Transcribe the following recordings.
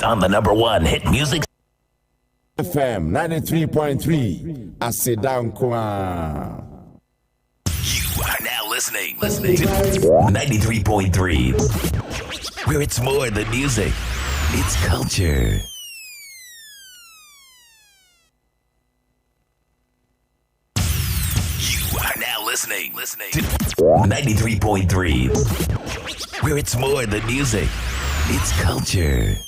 on the #1 hit music FM 93.3 Dankwa. You are now listening to 93.3, where it's more than music, it's culture. You are now listening to 93.3, where it's more than music, it's culture.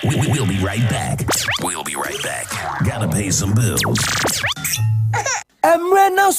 We'll be right back. We'll be right back. Gotta pay some bills. Emrena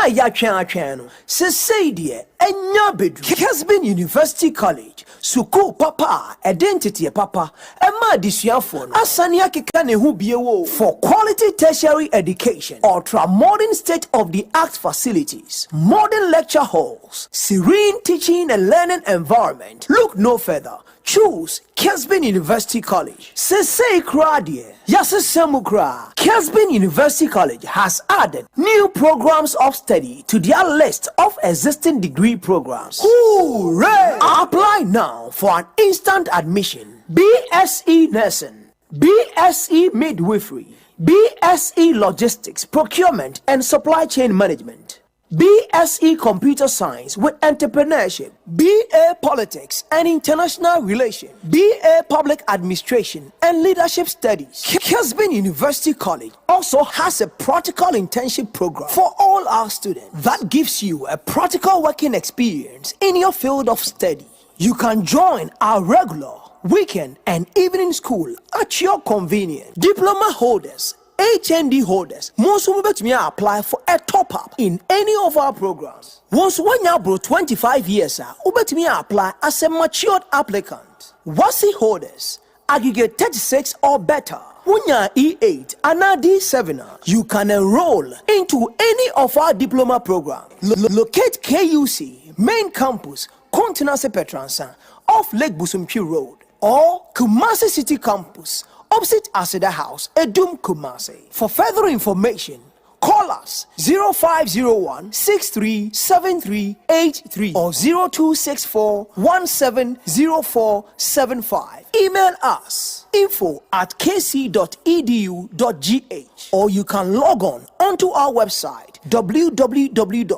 yachano. Sesaidia, enya bedru. Kessben University College. Suku papa, identity papa. Emma disuafo. Asania kekane hu biewo for quality tertiary education. Ultra modern state-of-the-art facilities. Modern lecture halls. Serene teaching and learning environment. Look no further. Choose Kessben University College. Sesei Kradie. Yasesemukra. Kessben University College has added new programs of study to their list of existing degree programs. Hooray! Apply now for an instant admission. BSc Nursing, BSc Midwifery, BSc Logistics, Procurement and Supply Chain Management, BSc Computer Science with Entrepreneurship, BA Politics and International Relations, BA Public Administration and Leadership Studies. Kessben University College also has a practical internship program for all our students that gives you a practical working experience in your field of study. You can join our regular, weekend and evening school at your convenience. Diploma holders, HND holders, most will apply for a top-up in any of our programs. Once one year bro 25 years, apply as a matured applicant. WASI holders, aggregate 36 or better. Wunya E8 and D7, you can enroll into any of our diploma programs. Locate KUC, main campus, Continental Petransa, off Lake Busumpi Road, or Kumasi City Campus, opposite Aseda House, Edum Kumasi. For further information, call us 0501 637383 or 0264 170475. Email us info@kc.edu.gh or you can log on onto our website www.kc.edu.gh.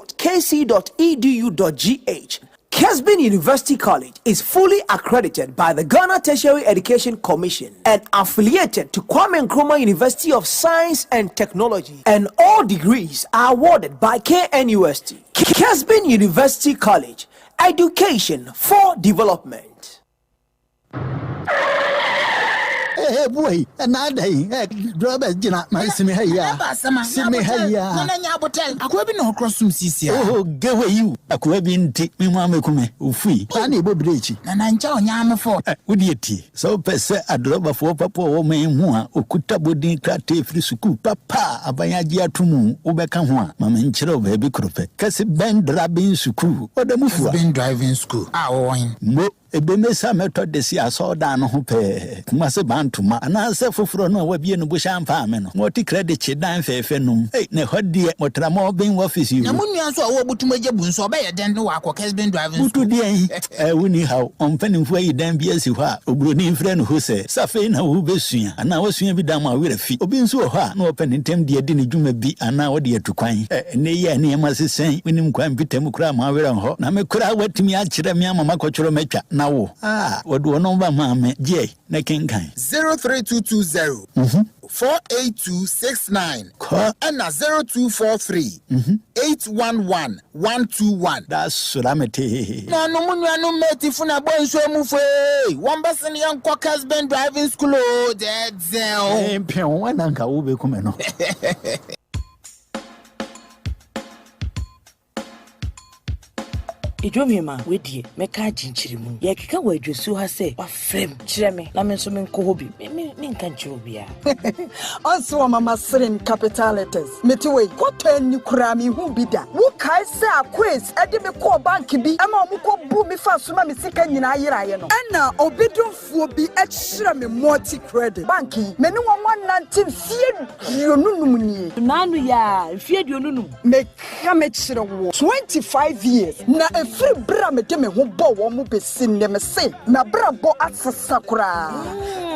Kessben University College is fully accredited by the Ghana Tertiary Education Commission and affiliated to Kwabena Owusu University of Science and Technology, and all degrees are awarded by KNUST. Kessben University College, education for development. Hey boy, another Robert Jina, my Simihaya. Simihaya. Kwabena Owusu Sisia. Oh, go away you. Kwabena take me mamma come, Ufi. Pani Bobrichi. Nanancha Onyame for. Would you tea? So pesa a drop for papa or me mua, Okuta Bodin Crate Frisuku, Papa, Abayajia Tumu, Ubekamwa, Mamanchero, baby crope. Kessben driving school, or the move. Been driving school. Mo. Ebemesa method de sia so dan ho pe kumase bantuma ana se foforo no wa bie no bo shampa me no moti credit che dan fefe num ne hodie motra mo ben office you na munua so wo butuma jebu nso be ye den no wa ko Kessben driving butu de woni how onfani fu ayi dan bia si ho a obroni mfre no ho se safe na wo besua ana wasua bi dan ma were fi obi nso ho a na open ntem de di ne dwuma bi ana wo de atukwan ne ye ne ma sesen wenim kwan bitam kura ma were ho na me kura watimi a kire me ama makotworo matwa now, what do number, mamma? J. Nekin 03220 48269 and 0243 811 121. That's Sulamity. No, no, mate, Funa Bonso Mufe. One person young Kessben driving school. That's Pion, one uncle will be coming. Ejomima wedi meka chinchirimu. Ye keka wadwosu ha se wa frem kire me na me so me nko hobi. Me nka nchiro bia. Also mama srin capital letters. Metiwe kwota ni kura mi hu bida. Wo kai se a quiz e de me ko bank bi. Ama omo ko bu mi fa so ma me sika nyina ayiraye no. Ana obedonfuo bi e kyira me multi credit. Banki me ne won 119 fie dionunum ni. Nanu ya fie dionunum. Me ka me kyira wo 25 years. Na every bra me de me ho bo wo mo besin ne me se. Na bra bo asesa kura.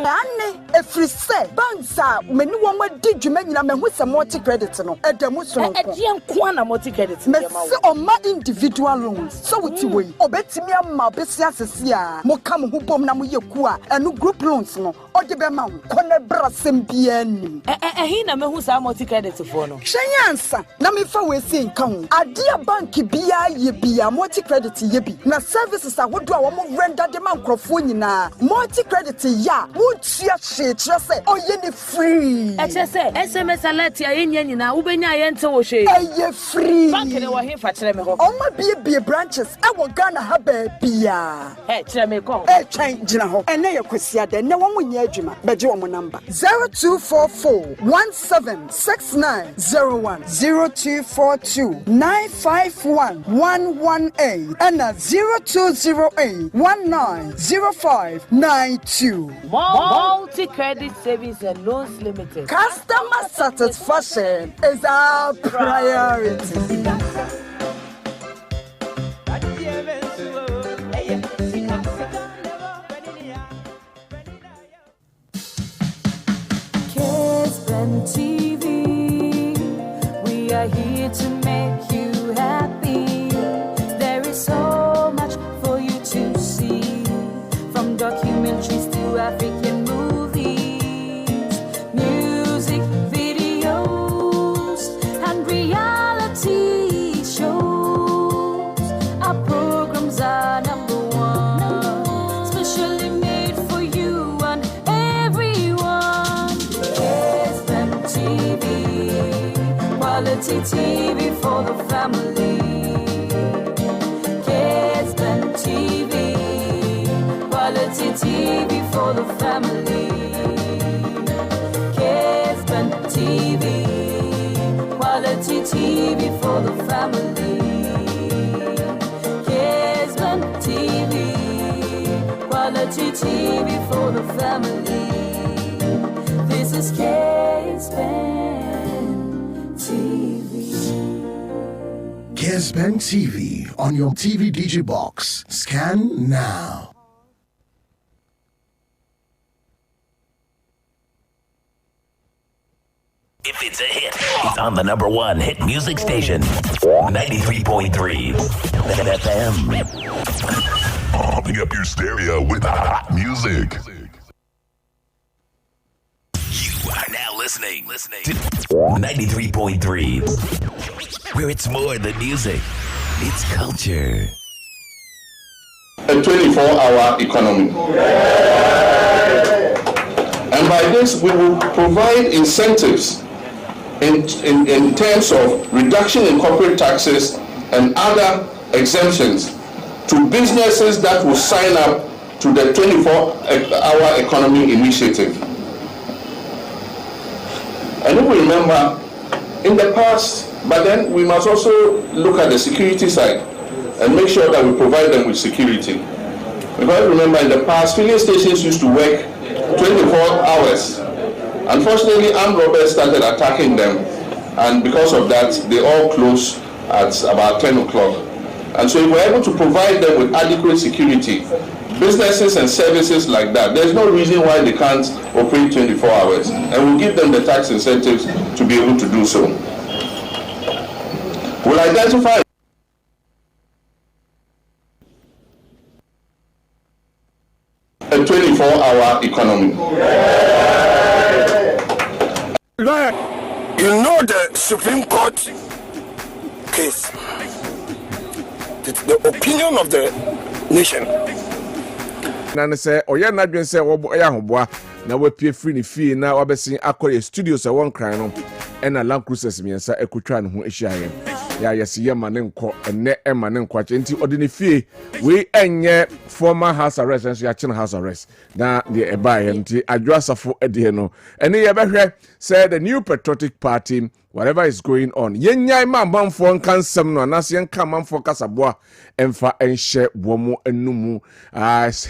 Ane every say bansa me ni won ma di dwuma nyina me ho se multi credit no. Edamu so nko. E nko na multi credit me se o ma individual loans. So wuti we obetimi ama obesi asese a mo ka mo ho bom na mo yeku a enu group loans no ode be ma ko ne bra sem bia ni. Hi na me hu sa multi credit for no. Hwenyansa na me fa we se nka ho. Ade bank bia ye bia multi credit ye bi. Na services a wodo a wo mo render de man krofo nyina. Multi credit ya wo tia she kire se oye ni free. E kire se SMS alert ya yenya nyina wo benya ye nte wo hwe. Eye free. Bank ne wo he fa kire me ho. O ma bie branches e wo Ghana ha ba bia. Kire me ko. Twan gina ho. Ene ye kwasia de ne wo mo nya adwuma. Beje wo mo number 0244 176901 0242 951 118 and 0208 190592. Multi Credit Savings and Loans Limited. Customer satisfaction is our priority. Kessben TV, we are here to make you happy. There is so much for you to see, from documentaries to African movies, music, videos, and reality shows. Our programs are number one, specially made for you and everyone. Kessben TV, quality TV for the family. Kessben TV, quality TV for the family. Kessben TV, quality TV for the family. Kessben TV, quality TV for the family. This is Kessben TV. Kessben TV on your TV DJ box. Scan now. If it's a hit, it's on the #1 hit music station. 93.3 FM. Pumping up your stereo with hot music. You are now listening to 93.3, where it's more than music, it's culture. A 24-hour economy. And by this, we will provide incentives in terms of reduction in corporate taxes and other exemptions to businesses that will sign up to the 24-hour economy initiative. And we remember in the past, but then we must also look at the security side and make sure that we provide them with security. Because remember, in the past, filling stations used to work 24 hours. Unfortunately, armed robbers started attacking them, and because of that, they all closed at about 10 o'clock. And so if we're able to provide them with adequate security, businesses and services like that, there's no reason why they can't operate 24 hours. And we'll give them the tax incentives to be able to do so. We'll identify a 24-hour economy. You know the Supreme Court case, the opinion of the nation. Nane say oya na dwen say wo ya hoboa na wapie free ni fie na wabesin akọ studios a won kran no e na Land Cruisers miensa ekotwa ne ho ehia ya yesi ye mane nko ene emane nko ache nti odini fie we enye former house arrest and so ya house arrest na the eba ye nti adwasafo ede no ene ye behwe say the new patriotic party whatever is going on yenyai mamamfo nkansam no anase yenka mamfo kasaboa emfa enhye bomo enumu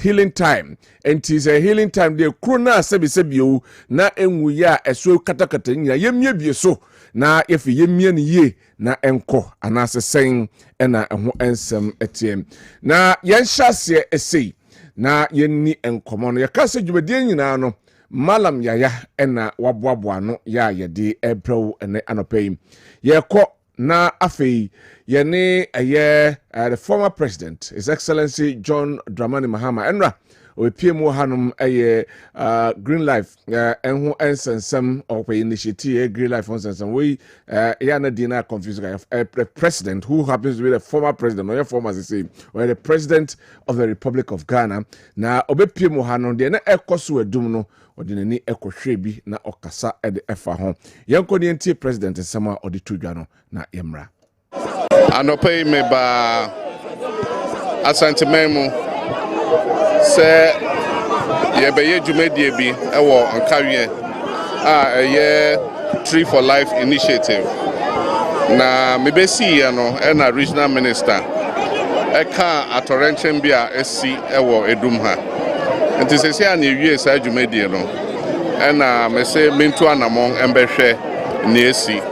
healing time enti say healing time de krona sebisebio na enwu ya eso katakata nyina yemie bie so na yefi yemie ne ye na enko anase sen ena eho ensem etiem na yenhyase esei na yenni enkomo no yakase dwumadie nyina no Malam Yaya ena waboaboa no ya yedi ebrew ene anopei yeko na afei yene the former president His Excellency John Dramani Mahama enra opiem hanum Green Life enho ensensem opey initiative Green Life ensensem we ya na dina confused president who happens to be the former president or former as they say or the president of the Republic of Ghana na obepiem hanum de na ekoso adum no odinani ekohwe bi na okasa ede efa ho yenko ne ntie president sama odi tudwa no na yemra anopei me ba asantememu se yebeye dwumadie bi ewo ankawie Tree for Life initiative na mebesi ya no na regional minister eka atorenchen bia esi ewo edum ha nti sese a na ewie sa dwumadie no na mese mentu anamon embehwe na esi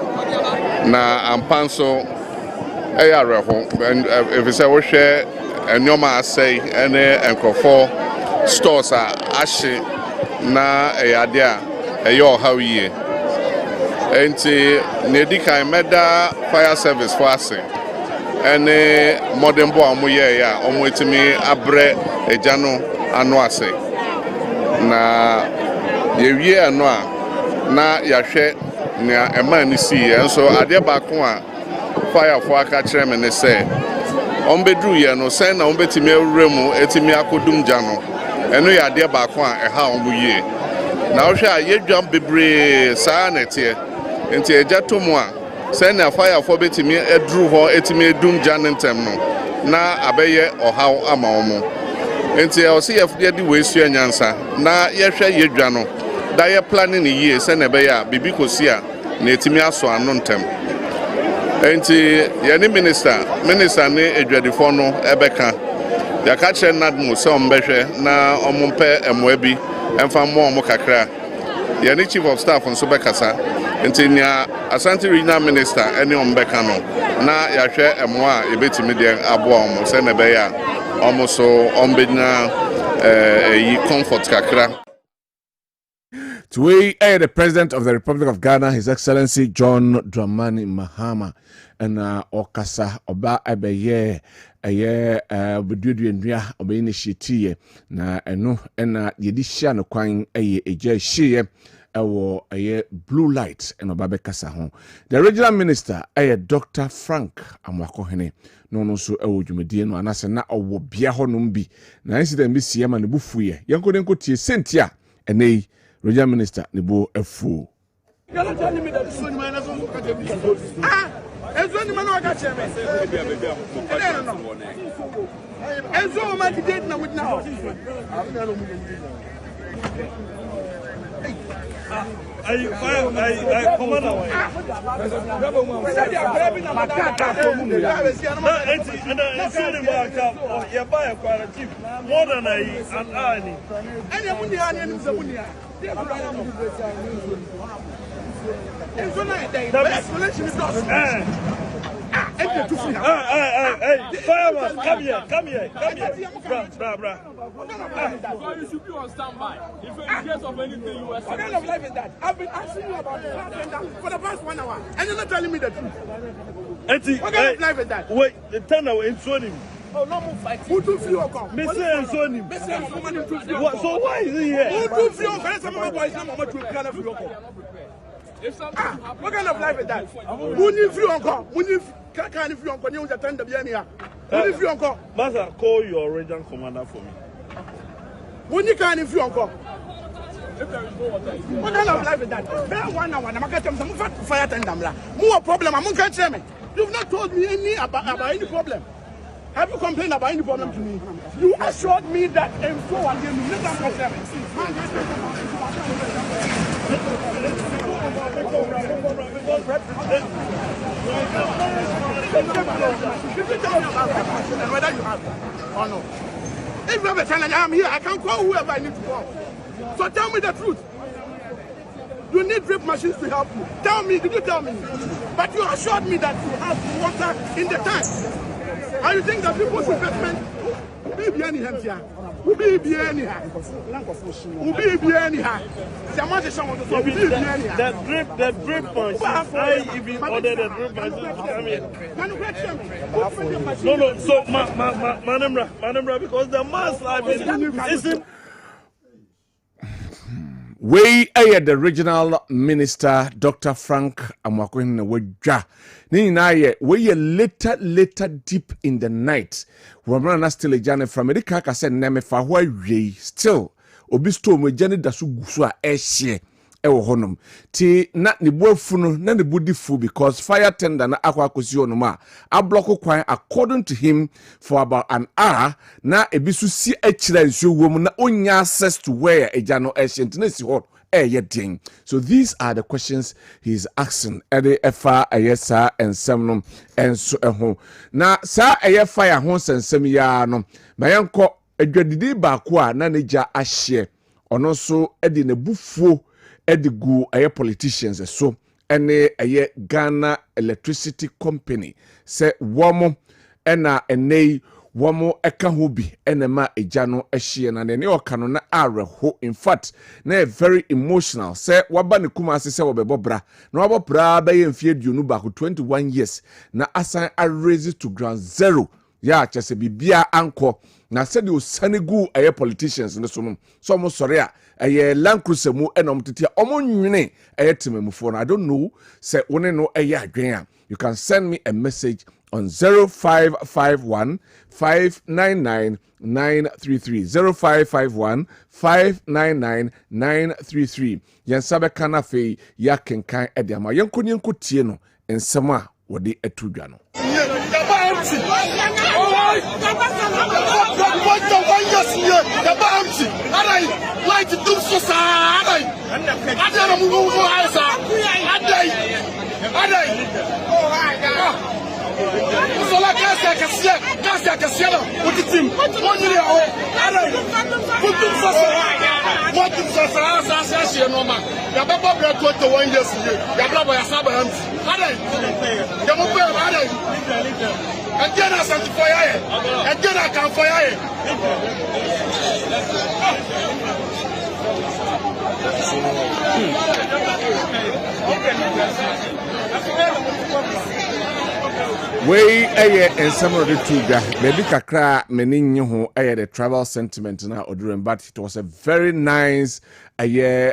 na ampanso reho efise wo hwe enyoma asai ene enkrofo stores ashe na eyade a eyo hawiye enti nedikan meda fire service for ase ene modern bo amoye ya omwetimi abre ejano ano ase na yewie ano a na yahwe na ema ni si enso ade baako a fire for aka kire me ne se ombedru ye no sen na ombetimi awuremu etimi akodum gya no eno ya ade baako a eha omuye na ohwe a yedwam bebre saa netie enti ejatomu a sen na fire for betimi edru ho etimi edum gya nentem no na abeye ohaw ama omo enti osi ye di wesu anyansa na yehwe yedwa no da ye planning ye sen na be ya bibi kosi a na etimi aso ano ntem enti yeni minister ne edwadifo no ebeka yaka kire nadmo se ombehwe na omumpe emoabi emfa mo omo kakra yeni chief of staff nso bekasa enti nya Asante regional minister ene ombeka no na yahwe emoa ebetimi de abo omo se na be ya omo so ombenya yi comfort kakra. Today, the President of the Republic of Ghana, His Excellency John Dramani Mahama, and Okasa Oba Ebeye, Bedudu Ndria, Oba Initiative, na eno, and Yedisha no Quine, a Shea, a blue light, and Oba Bekasa home. The regional minister, Dr. Frank Amwakohene, no so Ewujumediano, and as a na or Biaho Numbi, na incident Miss Yama and Bufuye, Yanko Denko Tia Sentia, and a Regional Minister Nebo Efu. Fireman, come here. Bra. You should be on standby. If in case of anything, you are. What kind of life is that? I've been asking you about this for the past 1 hour, and you're not telling me the truth. What kind of life is that? Wait, the turnover in Sony. Oh, no more fighting. Who do you come? Mr. Sony. So why is he here? Who do you come? Some of my boys, some of my children, what kind of life is that? Who if you uncle? Who if can't if you uncle? You attend the Biania. Who if you uncle? Master, call your regional commander for me. When you can't if you uncle. What kind of life is that? 1 hour, I'm going to some fire tender. More problem, I'm going to tell me. You've not told me any about any problem. Have you complained about any problem to me? You assured me that and so on. Whether you have or no. If you have a challenge, I'm here. I can call whoever I need to call. So tell me the truth. You need drip machines to help you. Tell me, did you tell me? But you assured me that you have water in the tank. And you think that people's investment will be anyhow? Will be anyhow? Will be anyhow? The drip machines. I even ordered the drip machines to come in. No. So, Madam, because the mass have been. We are the regional minister, Dr. Frank Amakwin Wajah. Ninaye, we are later deep in the night. Wamana still a jane from America, I said, Name for why still. Obisto me jane dasu gusua eshe. Ewo honum ti na ne boafunu na ne bodifu because fire tender na akwa akosi onuma abloko kwan according to him for about an hour na ebisu si akira nsuo wom na onya access to where eja no ancient na si hot den. So these are the questions he's asking ede efa ayesa ensem enso eho na sa eye fire ho sensem ya no mayenko adwadidi ba ko a na neja ahye ono so ede ne bufuo edigu aye politicians so ene aye Ghana Electricity Company se womo ena enei womo eka ho bi enema eja no ehye na ne okano na areho. In fact na very emotional se waba ne kuma ase se wobebobra na wabopra ba ye mfie duonu ba 21 years na asan a raise to ground zero ya chese bibia anko na said you sanigu aye politicians ne so no so mo sore a aye Lancruiser mu enom tete omo nwene aye temamufo. I don't know say woni no aye adwen a you can send me a message on 0551 599 933 0551 599 933 yensabe kana fe ya kenkan ediama yenko tie no ensema wodi atudwa no like to do so we aye and some of the two maybe kakra menin ho aye the travel sentiment na oduren, but it was a very nice aye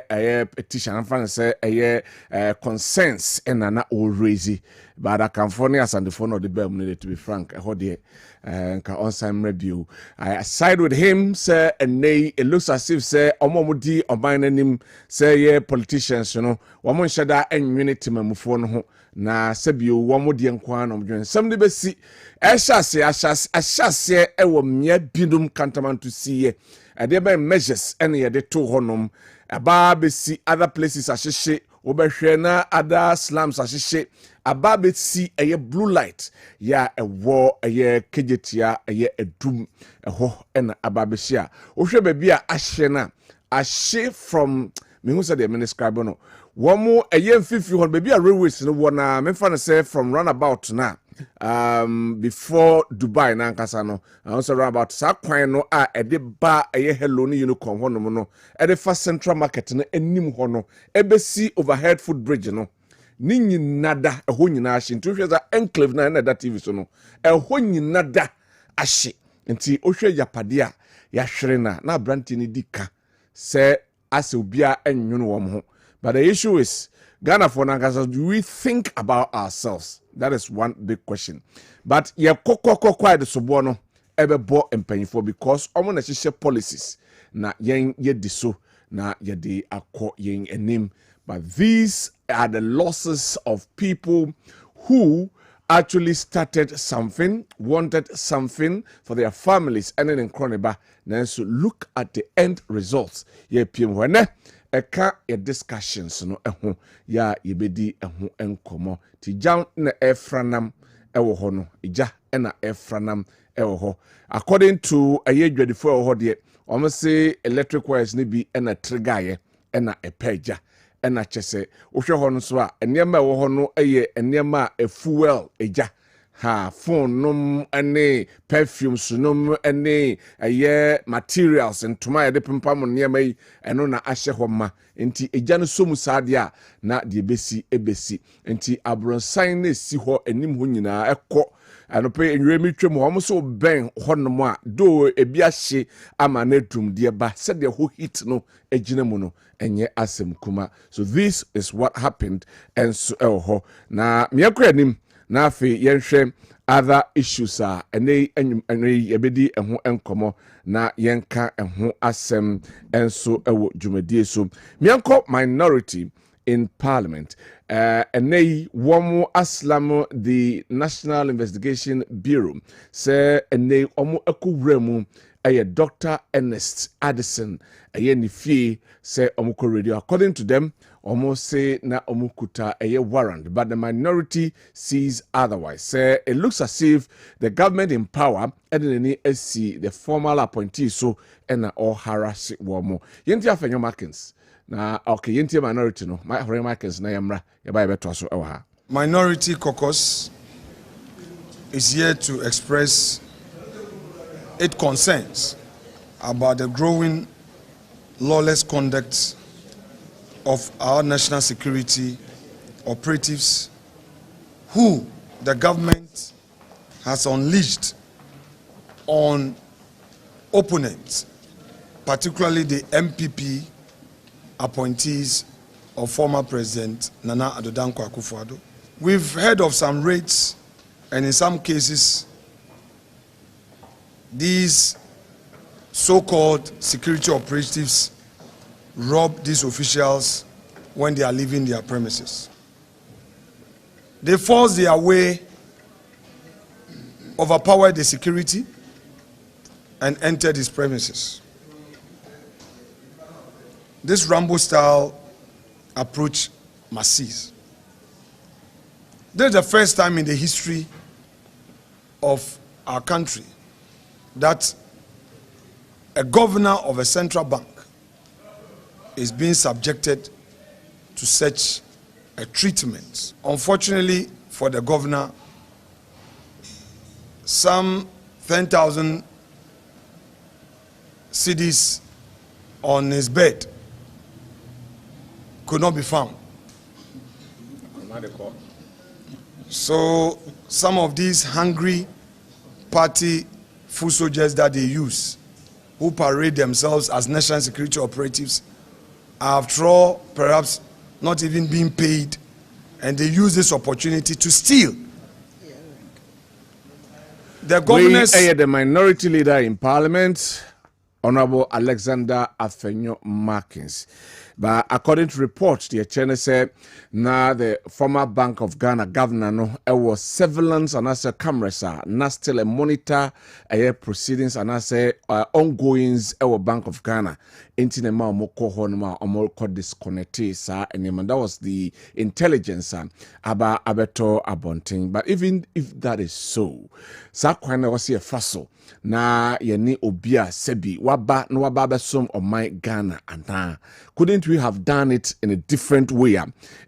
petition and fan say aye consensus and na already but I can phone us and the phone of the bell needed to be frank on some review. I side with him, sir, and nay, it looks as if, sir, Omomudi or mine him, say, yeah, politicians, you know, woman shada and unity mamufon na sebiu wamodi enkwan omdwen some de besi ashase ewo mia bidum kantamanto siye ade be measures ene ye de to honom aba besi other places ashehye obehwe na other slums ashehye aba besi eye blue light ya ewo eye kejetia eye edum eho ena aba behia ohwe baby a ahye na ahye from me who said the describe no womo eye mfifi hon baby a railways no wona me fa say from roundabout na before Dubai na nkasa no also roundabout sa kwan no a ede ba eye hello ni unicorn hono no ede fa central market no enim hono ebesi overhead footbridge no ni nyinada eho nyina ahye nti hweza enclave na that TV so no eho nyinada ahye nti ohwe yapade a ya hwere na branti ni dika se as ubia enwunu wom ho. But the issue is Ghana for Nankasa, do we think about ourselves? That is one big question. But ye kokokokwa de sobono ebe bo empanyfo because omo na hihye policies na yen ye diso na ye de akọ yen enim. But these are the losses of people who actually started something, wanted something for their families, and then in Croneba. Now, so look at the end results. Ye PM when eka ye discussions no eho ya yebedi eho enkomo ti jam na efranam ewo ho no ija na efranam ewo ho according to ayedwadifo ewo ho de say electric wires ni bi na trigger ye na epeja na chese wohwe ho no so a enema ewo ho no eye enema a fuel eja ha phone num ane perfumes num ane materials ntoma ye de pimpam nneema yi eno na ahye ho ma enti eja no so mu saade a na de ebesi enti abronsan na si ho anim ho nyina ekọ anope enwemi twem ho so ben honom a do ebi ahye ama na dum de ba se de ho hit no egina mu no enye asem kuma. So this is what happened and so na miakura nim na afi yenhwe other issues are ene yebedi eho enkomo na yenka eho asem enso ewo dwumadie so mianko minority in Parliament. Ene womu aslam the National Investigation Bureau say ene omu ekuwremu a Dr. Ernest Addison aye ni fie say omuko radio. According to them, almost say na omukuta aye warrant, but the minority sees otherwise. Say it looks as if the government in power and any SC the formal appointee so and all harass womo. Yenti afenyo Markins. Na okay, yenti minority no. My Hore Markins na yamra yaba beto so ewa ha. Minority caucus is here to express its concerns about the growing lawless conduct of our national security operatives who the government has unleashed on opponents, particularly the MPP appointees of former President Nana Addo Dankwa Akufo-Addo. We've heard of some raids, and in some cases, these so-called security operatives rob these officials when they are leaving their premises. They force their way, overpower the security, and enter these premises. This Rambo-style approach must cease. This is the first time in the history of our country that a governor of a central bank is being subjected to such a treatment. Unfortunately for the governor, some 10,000 cedis on his bed could not be found. So some of these hungry party foot soldiers that they use, who parade themselves as national security operatives, after all, perhaps not even being paid, and they use this opportunity to steal. The governors... the minority leader in Parliament, Honorable Alexander Afenyo Markins. But according to reports, the Chene said, now the former Bank of Ghana governor no, was surveillance and as a cameras now still a monitor proceedings and as ongoings our Bank of Ghana. Intinema moko honma omoko disconnected sir, and that was the intelligence about abeto abonting. But even if that is so, sakwana was a fossil. Na yeni obia sebi waba no waba besom of my Ghana and couldn't we have done it in a different way?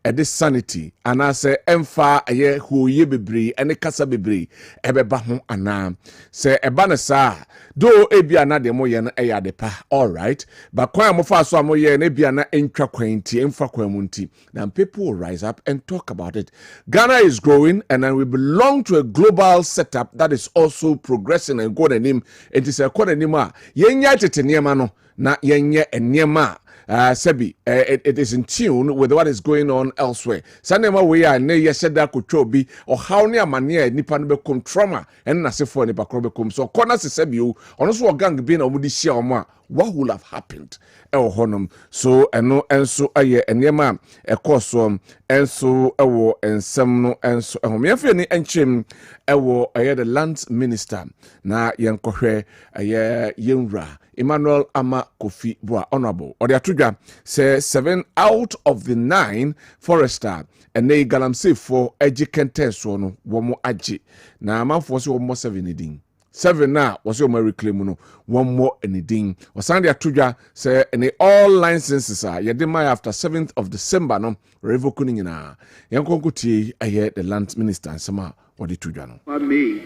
At this sanity and I say emfa aye who ye bebre and kasa bebre ebeba ho ana say ebana sa do ebia na de mo ye na eya de pa all right but kwan mo fa so mo ye na ebia na entwa kwanti emfa kwamunti then people will rise up and talk about it. Ghana is growing and then we belong to a global setup that is also progressing and going him it is a quarter nima yenya tete niema no na yenye niema sebi it is in tune with what is going on elsewhere. Sanema we are ne yesheda kuchobi or how ne amane nipa no bekom trauma and nasefo nipa kro bekom so corner se sebi o ono so gang bi na omudi hia omo a what would have happened ɛwɔ hɔnom so ɛno ɛnso ɛyɛ nneɛma a ɛkɔ so ɛnso ɛwɔ nsɛm no ɛnso ɛho mmeɛfɛ ni ɛnkyɛm ɛwɔ ɛyɛ the land minister na yɛnkɔhwɛ ɛyɛ yɛnwura Emmanuel Ama Kofi Boa honorable ɔde atodwa sɛ 7 out of the 9 forester ɛnɛ galamsey for agye kɛntɛn soɔ no wɔn agye na amanfoɔ sɛ wɔn 7 ne din 7 na wɔsɛ wɔn reclaim no wɔn mmɔ anything ɔsan de atodwa sɛ ɛne all licenses a yɛde ma after 7th of December no revoke no nyinaa yɛnkɔnkotie ɛyɛ the land minister nsɛm a wɔde todwa no made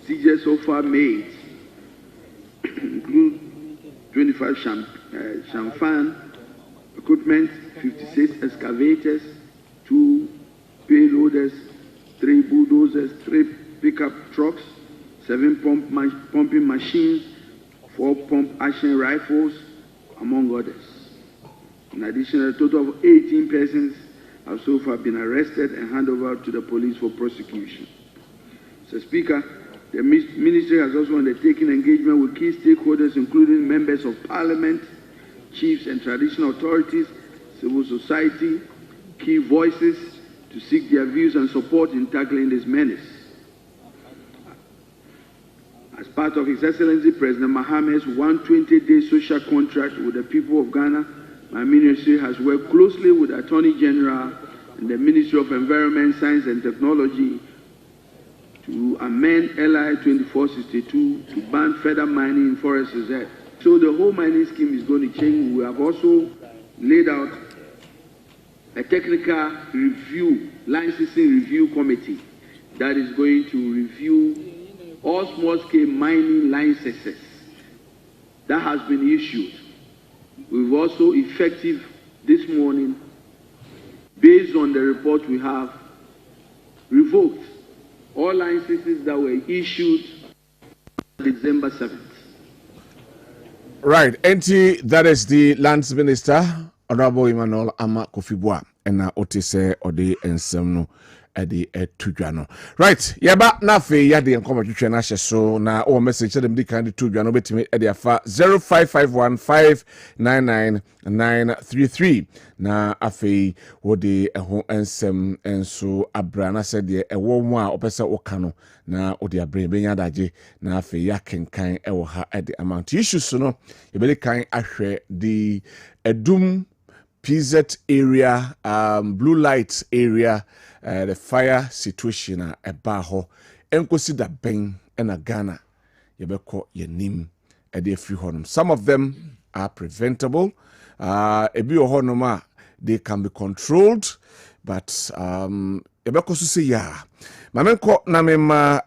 CJ so far made include 25 champagne equipment, 56 excavators, 2 payloaders, 3 bulldozers, 3 pickup trucks, 7 pumping machines, 4 pump action rifles, among others. In addition, a total of 18 persons have so far been arrested and handed over to the police for prosecution. Mr. Speaker, the ministry has also undertaken engagement with key stakeholders, including members of parliament, chiefs and traditional authorities, civil society, key voices, to seek their views and support in tackling this menace. As part of His Excellency President Mohammed's 120-day social contract with the people of Ghana, my ministry has worked closely with the Attorney General and the Ministry of Environment, Science and Technology to amend LI 2462 to ban further mining in forest reserve. So the whole mining scheme is going to change. We have also laid out a technical review, licensing review committee that is going to review all small-scale mining licenses that has been issued. We've also effective this morning, based on the report we have, revoked all licenses that were issued December 7th. Right, NT, that is the Lands Minister, Honorable Emmanuel Ama Kofi Boa, and now Otise Ode and Semno Edi Etujano. Right, Yaba Nafe Yadi and Comma so now or message them the kind of Tujano betime Ediafa 0551599933. Na afe wode ɛho ensem enso abrana said ye ɛwɔ mu a opesa okano na ode abrɛ benya daje na afe ya kenkan ɛwɔ ha ɛde amount issues no yebeli kan ahwɛ the Edum PZ area blue light area the fire situation a ɛba hɔ enkosi da ben ɛna Ghana yebɛkɔ yenim ɛde afiri hɔnom. Some of them are preventable. Ebi ohonoma they can be controlled, but ebeko so say ya mamenko na mema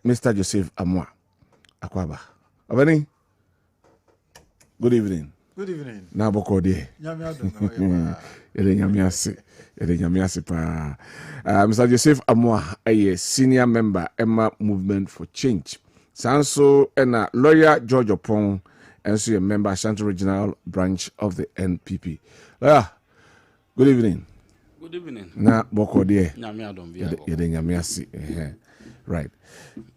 Mr. Joseph Amwa Akwaba Obani. Good evening. Good evening. Na boko de nyamiase pa Mr. Joseph Amwa senior member Emma Movement for Change sanso ena lawyer George Opon and so a member Ashanti Regional Branch of the NPP. Good evening. Good evening. Na boko de. Yede nyamiasi. Right.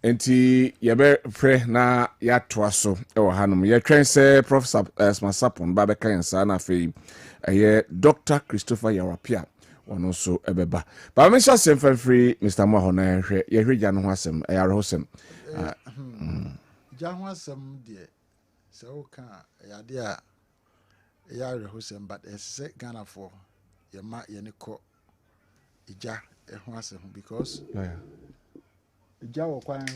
Enti yebe pre na ya toaso ewo hanom. Ye twen se Professor Smasapon ba beka yansa na fe Dr. Christopher Yarapia ono so ebeba. Ba me sha sem free Mr. Mohona hwe ye hweja no ho asem ayarehosem. Ja ho asem de so can yadia yare hosem but ese Ghana for yema yeniko ija ho asem because ija wo kwan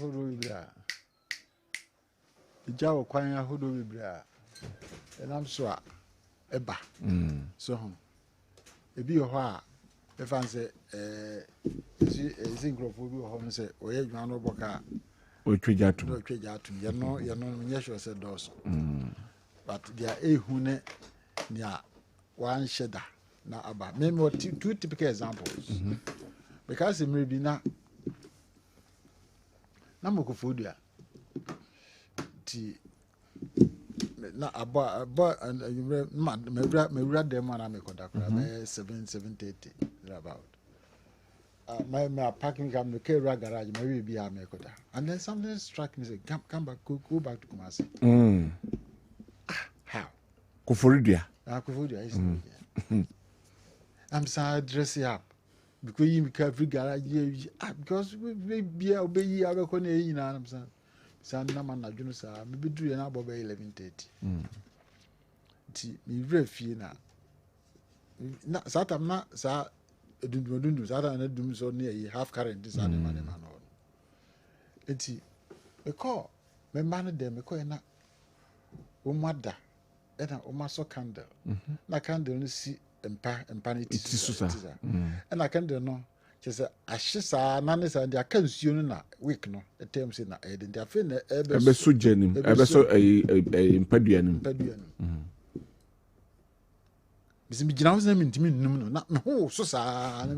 hodo bibra enam so a eba so ho ebi ho a e fan say zingrofo bi ho no say oye dwan no boka Otwejatum you know yes you said those but there ehune nia one sheda na aba me two typical examples because maybe na mokofodua ti na aba and me dem na me kodakra 7:30 about my parking cam the garage my be and then something struck me say come back go back to Kumasi Kufuridua. Kufuridua is I'm sorry dress up because you can figure because we be obey our corner in I'm saying. Sana man na dwunu saa me beduru na abo be 11:30 ti me refi na satam na sa edundundundu sata na dum so na half current sa na man no enti me call me man dem me call na o mada e na o maso candle na candle no si empa na ti so e na candle no just ahye saa na ne saa dia kan suo no na week no etem say na dia fe na ebe so jenim ebe so empaduanim bisi mi gina wona mintimi num no na me ho so saa na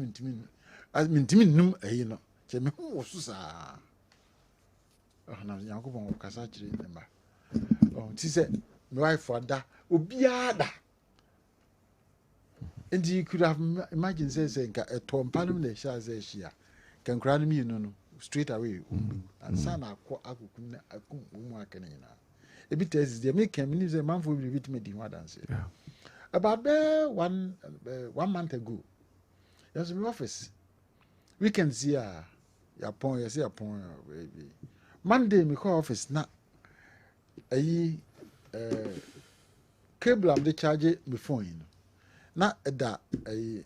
mintimi num ayi no che me ho so saa na yakobon kasa kire nemba ti se my wife ada obiada. And you could have imagined saying, a tom panum de shas shia can crown me no straight away. And son, I can a bit as the American means a man for me with me. About 1 month ago, there's an office. We can see a point, baby. Monday, me call office not a cable am the charge before you. Na da me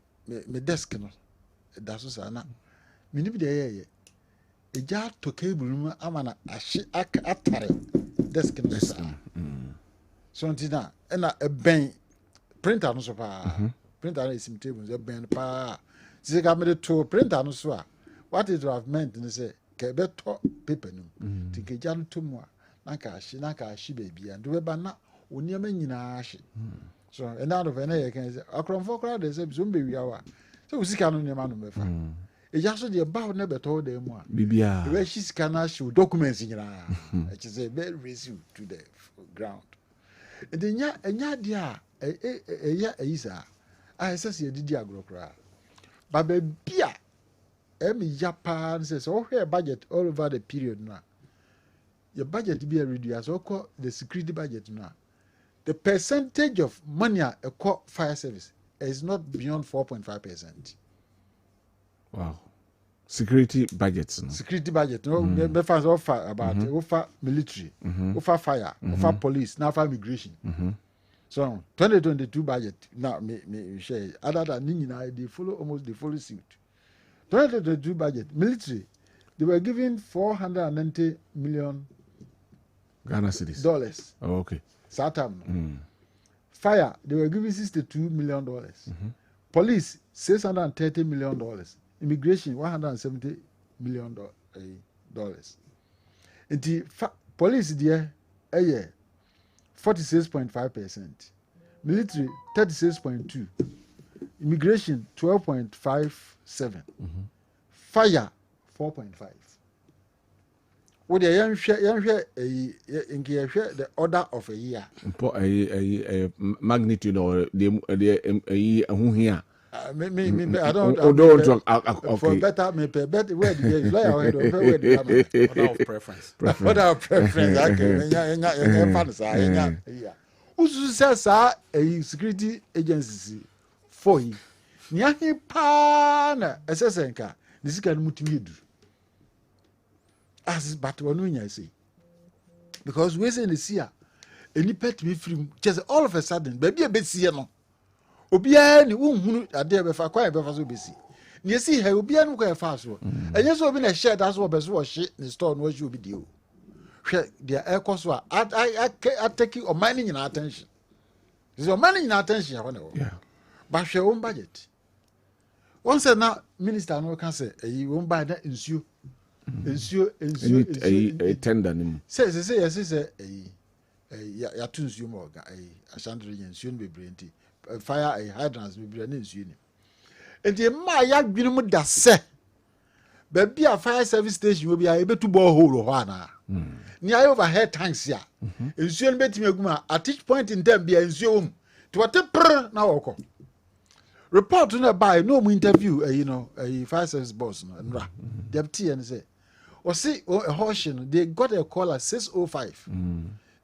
desk no da so sa na me ni bi de ye eja to cable mu amana ahye atare desk no sa so ntina na ben printer no so pa printer is sim table so ben pa se ga me to printer no so a what it have meant ni say ke beto paper no ti ke ja no to mu a na ka ahye baby and we ba na oniama nyina ahye. So and out of any can say akron for crowd dey say some be we awa so we sika no nema no mefa e ja so dey ba na beto dey mu a bibia we shi sika na show documents nyina it is a very receive to the ground and enya dia ya isa I say ye didi agrokra ba bia emi japan say so here budget all over the period na your budget be reduce so call the security budget na. The percentage of money a fire service is not beyond 4.5%. Wow. Security budgets. No? Security budget. No, me fans offer about offer military, offer fire, offer police, now offer immigration. So 2022 budget now me share. Other than they follow suit. 2022 budget military they were given 490 million Ghana cedis dollars. Oh, okay. Satam. Fire, they were giving $62 million. Police, $630 million. Immigration, $170 million. And the police there, 46.5%. Military, 36.2%. Immigration, 12.57%. Fire, 4.5%. What the young share the order of a year. A magnitude or the who here. I don't talk for better me better where the fly order of preference. Order of preference. Okay, yeah. Who says a security agency for you? Niahi pana SSNK. This can mutimidu. As but one say because we say in the sea any pet me free just all of a sudden baby a bit see no obia ni unhunu ade be fa kwa be fa so be si ni see he obia no kwa fa so enye so obi na share that so be so she ni store no obi di o hwe dia e ko so I take o money in attention is your money in attention yeah but hwe on budget one say now minister no can say e won buy that insuo tender nim say ya tunsu mo ga ashandre nsuo no bebrenti fire hydrants bebre na nsuo ni enti ma ya gwinu mu da se ba bia fire service station obi a ebetu borehole ho ana ni ayo overhead tanks ya nsuo no betimi aguma at each point in time bia nsuo to what na woko report no by no mu interview fire service boss no nra deputy and say or see a horsion they got a call at 6:05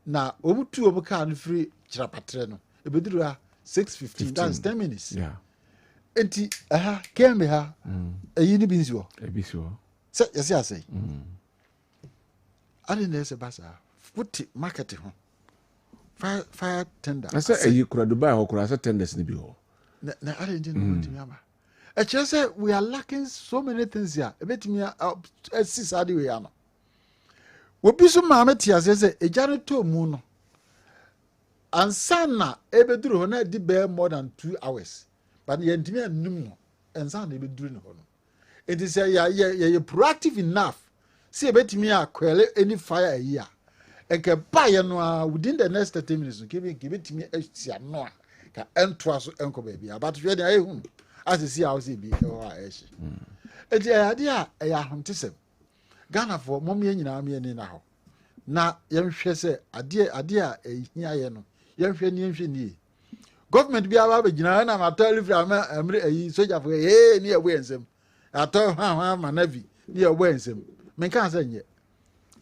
na omutu omuka no free chirapatre no ebeduru 6:15 that's 10 minutes yeah enti kembe ha eyi ni bi nsi wo se yesi asay ali na ese basa futi market ho fire tender asa eyi kura Dubai ho kura asa tenders ni bi ho na ali ndi no ntimi aba e chere say we are lacking so many things here ebetimi assist ade we ano obi so maame tia say eja no to mu no ansana ebeduru ho na di be more than 2 hours but yentimi anum no ansana ebeduru no ho no it is a proactive enough see ebetimi akwele any fire here and can buy no within the next 30 minutes give it me a no ka ento aso enko ba bia but hwe dey ehun as see how see bi o a eshi enti ade a ya hontesem Ghana for mom ye nyina me ni na ho na yemhwe se ade a ehia ye no yemhwe ni government bi aba begina na matali fra amre ayi soja for ni ewe ensem ato ha ma navi ni ewe ensem men kan say nye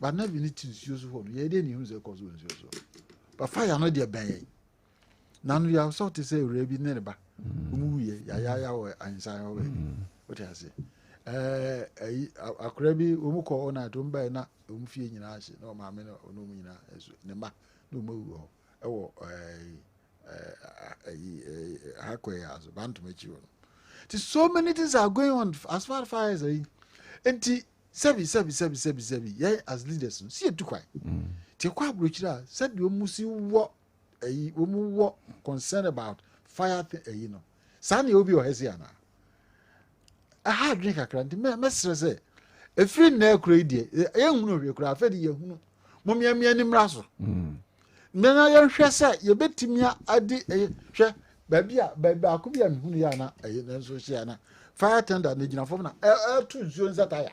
but navi ni tinsuo so ho ye dey ni hu se cause nsuo so but fire no dey ben nanu ya so to say rebi ne ba umuye ya wo ansan wo what you say akora bi omuko ona to mba na omfie nyina ahye na o ma me no onu nyina esu ne ma no mawu ho ewo hakoya as bantu mechi wo. So many things are going on as far as enti sebi yeah as leaders see it too quite ti kwa brochira said you musi wo wo concerned about fire you know sani obi o hesi ana a hard drink akranti me say efiri na ekura die ehunu hwe kura afedi yehunu momiamia ni mraso nana yehwe say yebetimia ade hwe baby akubia mehunu ya na nso hye na fire tender na gina fom na tu nsuo nzataya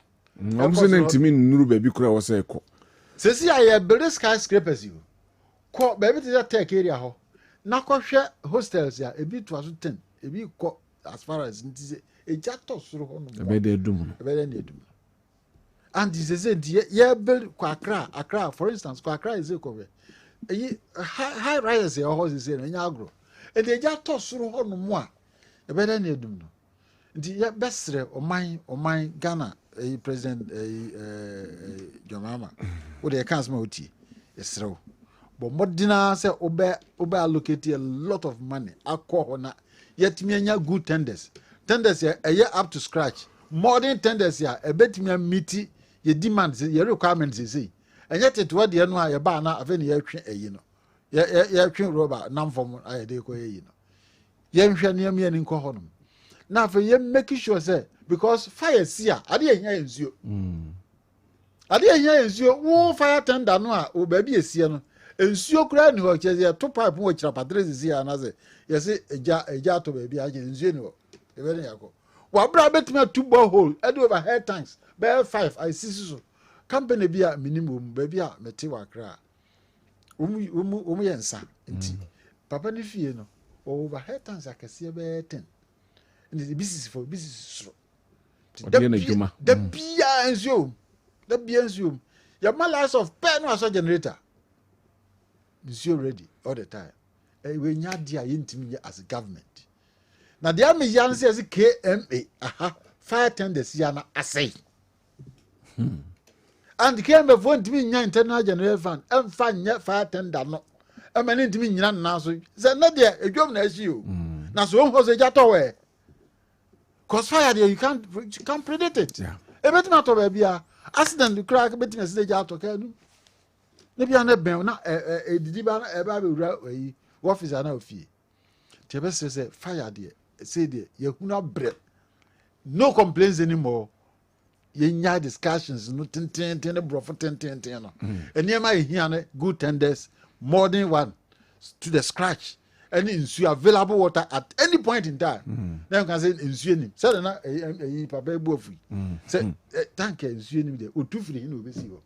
amso na ntimi nuru baby kura wo say ko sesi aye build skyscrapers you ko baby to take area ho na ko hwe hostels ya ebi to aso 10 ebi ko as far as ntize eja to soro ho no ebe de dum and this is ye build ko Accra for instance ko Accra is ko we high rise ya ho say na nya agro e de eja to soro ho no mo a ebe de na edum no nti ye besre oman Ghana president Jomama wo de kan sama oti esrew but modina say obe allocate a lot of money akọ na yet me anya good tenders ya up to scratch modern tenders ya ebetimi meet ye demands ye requirements say anya tetwa de no a ye ba na afa ne ye twe ayi no ye twe roba namfom aye de ko ayi no ye nhwe ne me ni nko ho no na afa ye make sure say because fire sia ade ehia ensuo ade ehia ensuo wo fire tender no a o ba bi esie no ensuo kura ni ho cheze to pipe wo kira patrese sia na ze ye se eja to ba bi aje ensuo ni ho e be ne yakọ wa bra betima two borehole ade over head tanks be 5 I see so company bi a minimum ba bi a meti wa kra omu yensa nti papa ni fie no over head tanks akese be 10 and the business for business so the bia ensuo your man lies of pen was a generator is ready all the time we nya dia yintimi as a government na dia me yan say as KMA fire tenders ya na asay and KMA for ntimi nya internal general fund emfa nya fire tender no e ma ntimi nyina na so say na dia edwom na ashi o na so ho so ja to we cause fire there you can't predict it yeah everything out of bia accident crack betin accident ja to ka nu ne bia na ben na didi ba na e ba be wura yi officer na ofie te be say fire there say there you huna bre no complaints anymore ye nya discussions no ten bro for ten no eniema ehia na good tenders more than one to the scratch any ensure available water at any point in time then you can say ensure nim say na papa ebu ofu say tank ensure nim there otufiri na obesi ho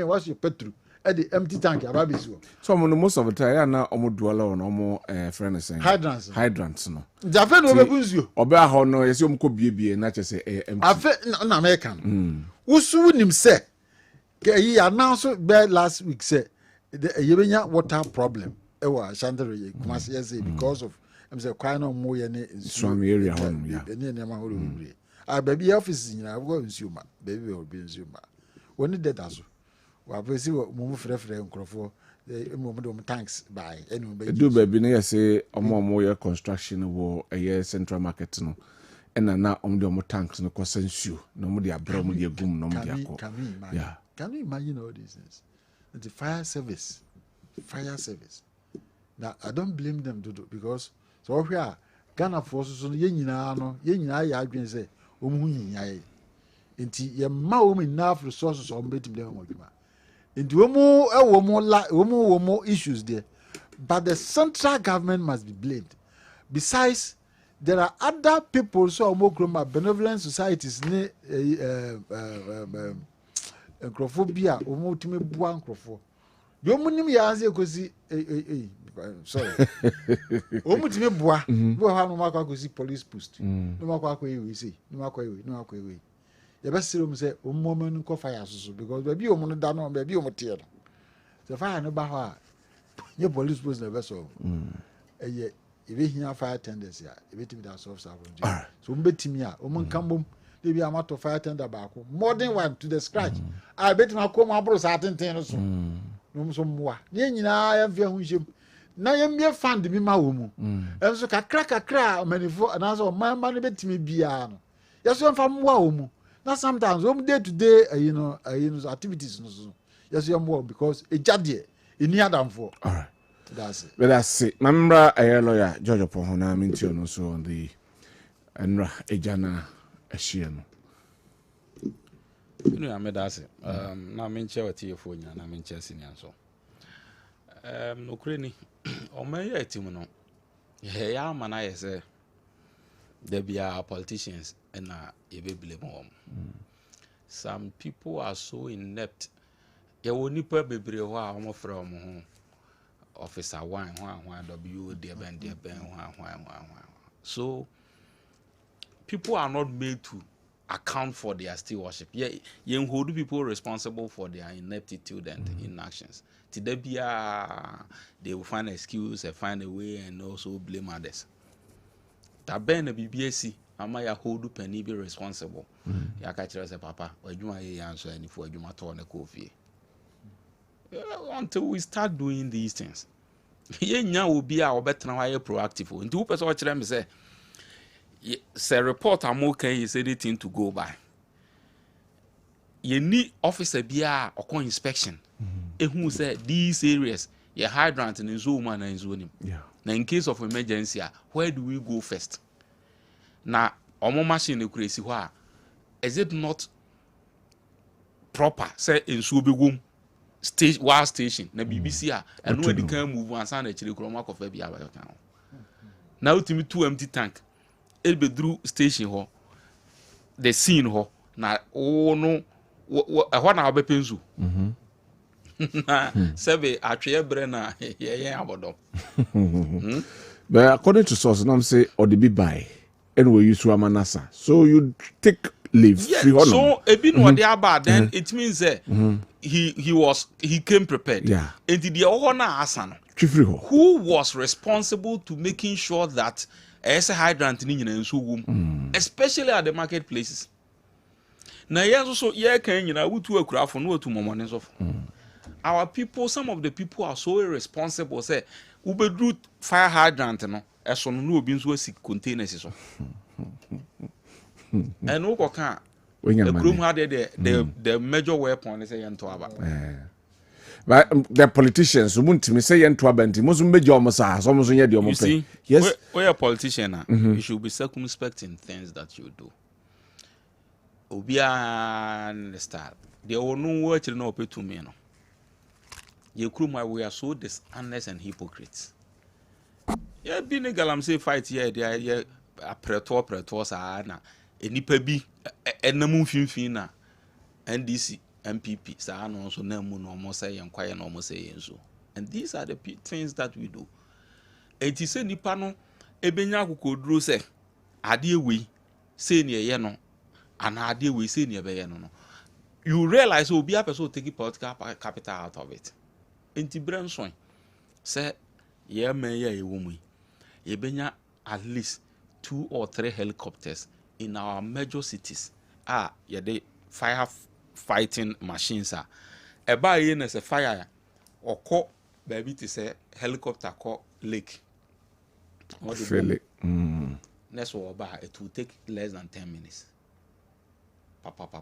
what's your petrol at the empty tank ababesi ho so most of the time na omo duala on omo friend saying hydrants no jafe no obebu nsuo obe aho no yesi omo ko biebie na che say empty afe na American usu nim say ke yi announce be last week say the yebenya water problem ewa Shandere Kumasi yes because of I'm say kwai no mo ye ne Swami area hon ya. Ne ma ho bebre. Ah baby office nyina go nsuo ma. Baby will be nsuo ma. Woni data so. Wa pesi mo frefre nkrofo mo do tanks by enu be. Do baby na say omo ye construction wo eye central market no. Na omo tanks no kwasa nsuo. Na omo de abra omo de agum na omo de akọ. Yeah. Can you imagine all these things? The fire service. Now I don't blame them to do because so here Ghana forces so ye nyina ya adwen say omu nyinya ye. Enti ye ma omu enough resources on betim dem odwuma. Enti omu issues there. But the central government must be blamed. Besides, there are other people so omo benevolent societies ne Encrophobia, Omotime Buan Crofo. Yomunim Yazi Kosi, sorry. Omotime Bua, who have no Makakosi police post. No Makaway, we see, no Makaway. The best serum say, woman co fire because baby Omono Dano, baby Omotier. The fire no Baha, your police post never so. If you hear fire tenders here, if it is off, so Betimia, Omon Cambum. They be a matter of fire tender back more than one to the scratch. I bet my come abroad certain things. No some more. I have your now you may find me my woman. And so a crack many for and also my money bet me biano. Yes, I'm from woman. Now sometimes day to day, activities. Yes, you're more because a jaddy in the other for. All right. That's it. But that's it. Remember a lawyer, George Pohona, Mintio, also on the Enra Ejana. Ashiano. I made us. Now, Mincha, what you for you, and I'm in Chelsea. So, no cranny. Or may I, Timono? Yeah, man, I say there be our politicians and a baby home. Some people are so inept. You will nipper baby a while from home. Officer one, W, dear Ben. So, people are not made to account for their still worship. Yeah, you hold people responsible for their ineptitude and inactions. Today, they will find an excuse and find a way and also blame others. That ben a BBSC, Amaya hold penny be responsible. Yakacha say, Papa, or you may answer any for you matter on a coffee. Until we start doing these things, yeah, will be our better now proactive. And two person watch them say. Say report I'm okay is anything to go by. You need officer BR or inspection. Who said these areas, your hydrant in Zoom and in zoning. Yeah. Now in case of emergency, where do we go first? Now, omo machine crazy why? Is it not proper? Say in Subigum station, na BBC and no can move one side actually chroma of BR. Now to me 2 empty tank. It be through station ho the scene ho na no what na be penzu sebe atwe bre na ye abodom. But according to sources now say or the be buy anyway you to amanasa so you take leave free honor. So e be no dey about then it means he came prepared. Yeah. And the honor asano who was responsible to making sure that as a hydrant especially at the marketplaces. Now yes also we to a craft for no to moments of our people, some of the people are so irresponsible say ube do fire hydrant no as on no beans was containers and no can the groom had the major weapon is a yantwaba. But the politicians who want to say yantwaba most major almost you see, yes, we are a politician you should be circumspect in things that you do. Obia the start there were no words no pay to me no. You crew my we are so dishonest and hypocrites. Yeah, being a galam say fight here, they are a pretor sana, a nipa bi, a namu finfina, NDC, MPP, Sahano, also Namu, no say, and quiet no say, and so. And these are the things that we do. It is a nipano, a benyaku could draw say, Adi we, say near Yano, and Adi we say near Bayano. You realize will be a person taking political capital out of it. Inti Branson say yeah me ye woman yebenya at least 2 or 3 helicopters in our major cities the fire fighting machines eba ye na se fire oko baby to say helicopter call lake feel it next oba it will take less than 10 minutes papa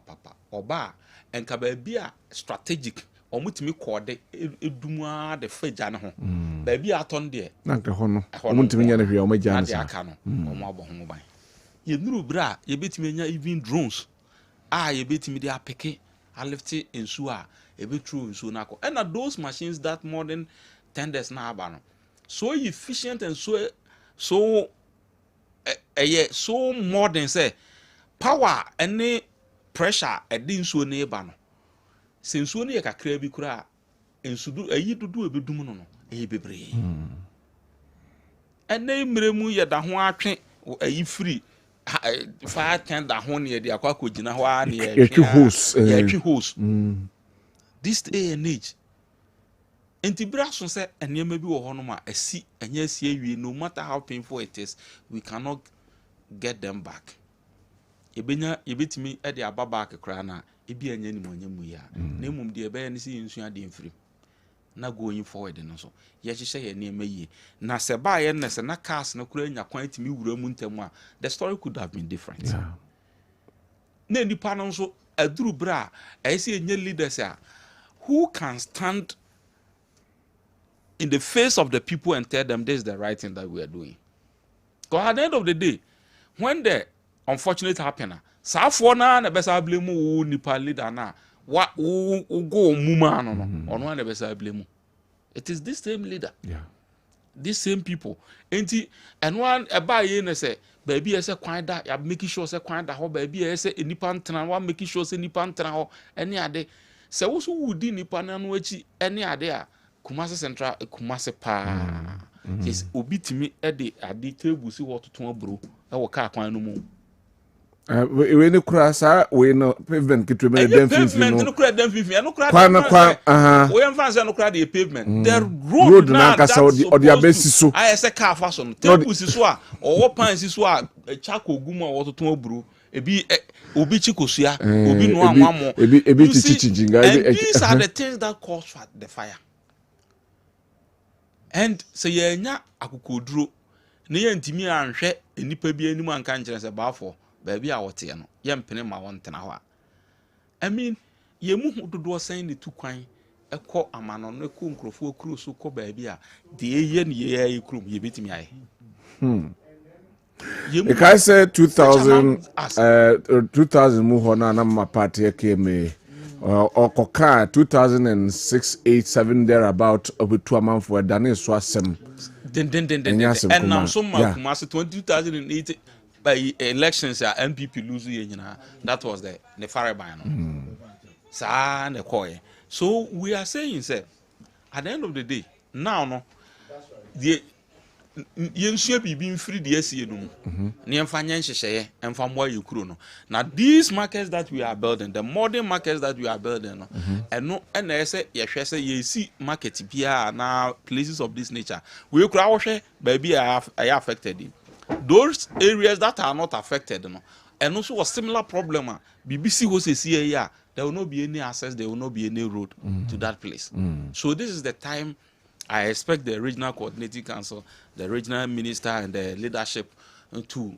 oba enka baby a strategic omutimi kode edumua de faja ne ho baby aton de nanka ho no omutimi nya ne hwe omagya ne aka no omo abo ho ban ye nuru bra ye betimi nya even drones ye betimi de apeke alifti ensu e be true ensu na ko and those machines that modern tenders na aba no so efficient and so so modern say power any pressure edi nsuo na eba no se nsuo na ye kakra bi kura ensudu ayi dudu ebedum no bebre ene mremu ye da ho atwe ayi free fire tender ho ne de akwa kogina ho a ne ye twe hose this day and age entibra so say enema bi wo ho no ma asi enya asi awie no matter how painful it is we cannot get them back yebetimi e de ababa akekra na ebi anya ni monyamu ya na emum de ebe ne si nsu ade mfiri na going forward no so ye hye ye ne mayi na se ba ye ne se na cars na kura nya kwan timi wura mu ntam a the story could have been different na nipa no so aduru bra e se enye leaders who can stand in the face of the people and tell them this is the right thing that we are doing. Because at the end of the day, when the unfortunate happen, Safo na best blame who nipa leader na what go muma no or no na best blame. It is this same leader. Yeah. These same people. Enti and one eba ye na say baby e say kwan da ya making sure say kwan da ho baby e say nipa ntena wa making sure say nipa ntena ho any ade say wo so wudi nipa na no achi any ade a Kumasi Central Kumasi pa yes obitimi e de ade table si wototo abro e wo ka kwan no mu we ni kura sa we no pavement kitwe me dem fifi no no kura dem fifi no kura kwan we am fan say no kura the pavement the road na kasa odi abesi so say car fashion table si so a owo pan si so a chako gumu a wototo abro ebi obi chikosua obi no anwamo ebi chichichinga these are the things that cause the fire. And say yenya akukoduro ne yantimi anhwe enipa bi anim anka nkire se baafo baabi a wote no yempene ma wontena ho a I mean yemu dodo san ne tukwan ekọ amano no ekọ nkrofo okuru so kọ baabi a de eye ne ye ekrum ye betimi aye the guy said 2000 mu ho na ma party came Okoka 2006-87 there about over 2 months for Daniel Swasem. And now some Kumasi 2008 by elections MPP lose that was the Faraban. Sa ne koy. So we are saying say at the end of the day now no the yensua bibi free the SCA no ne emfanya nhyehyeye emfa mo ayekuro no na these markets that we are building the modern markets that we are building no eno na say yehwe say yesi market bia na places of this nature we kura wo hwe baby are affected those areas that are not affected no eno so was similar problem BBC ho sesi here there will not be any access there will not be any road to that place so this is the time I expect the regional coordinating council, the regional minister, and the leadership to,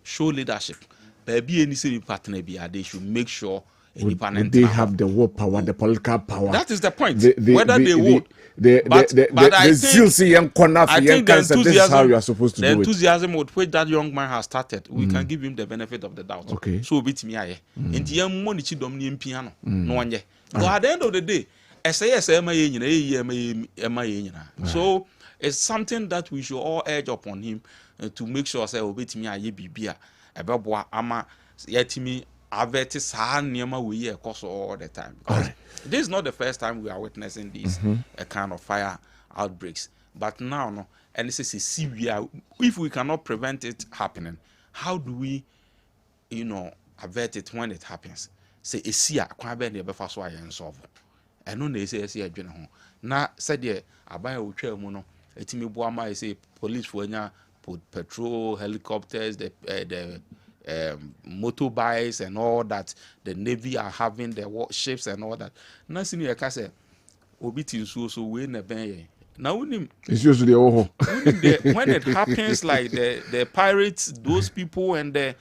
show leadership. Baby, any city partner, they should make sure they have the war power, the political power. That is the point. Whether they would. But I think this is how you are supposed to do it. The enthusiasm with which that young man has started, we can give him the benefit of the doubt. Okay. So, bit me, and the young money dominion piano. No one yet. But at the end of the day, so it's something that we should all urge upon him to make sure say obetimi aye bibia ebeboa ama yetimi avert sa niema we here cause all the time because this is not the first time we are witnessing these kind of fire outbreaks but now no and this is severe if we cannot prevent it happening how do we avert it when it happens say esia kwa be na be fa so ayen solve eno na ese adwene ho na said aban otwa mu no etimi boama say police for nya patrol helicopters, the motorbikes and all that. The Navy are having their warships and all that. Nothing you can say. Obiti so we na ben. Now it's usually when it happens, like the pirates, those people and the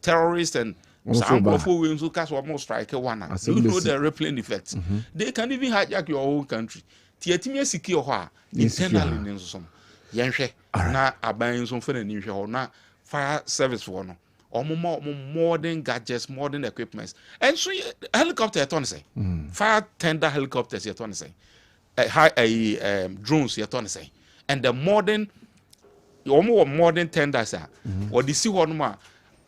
terrorists and some of who almost strike one. You know the rippling effects. They can even hijack your own country. Tietimia secure internally in some. Yanshe na aban so for the new na fire service for no or more modern gadgets, modern equipments. And so helicopter at say fire tender helicopters at say drones at say and the modern more modern tenders are or the see one ma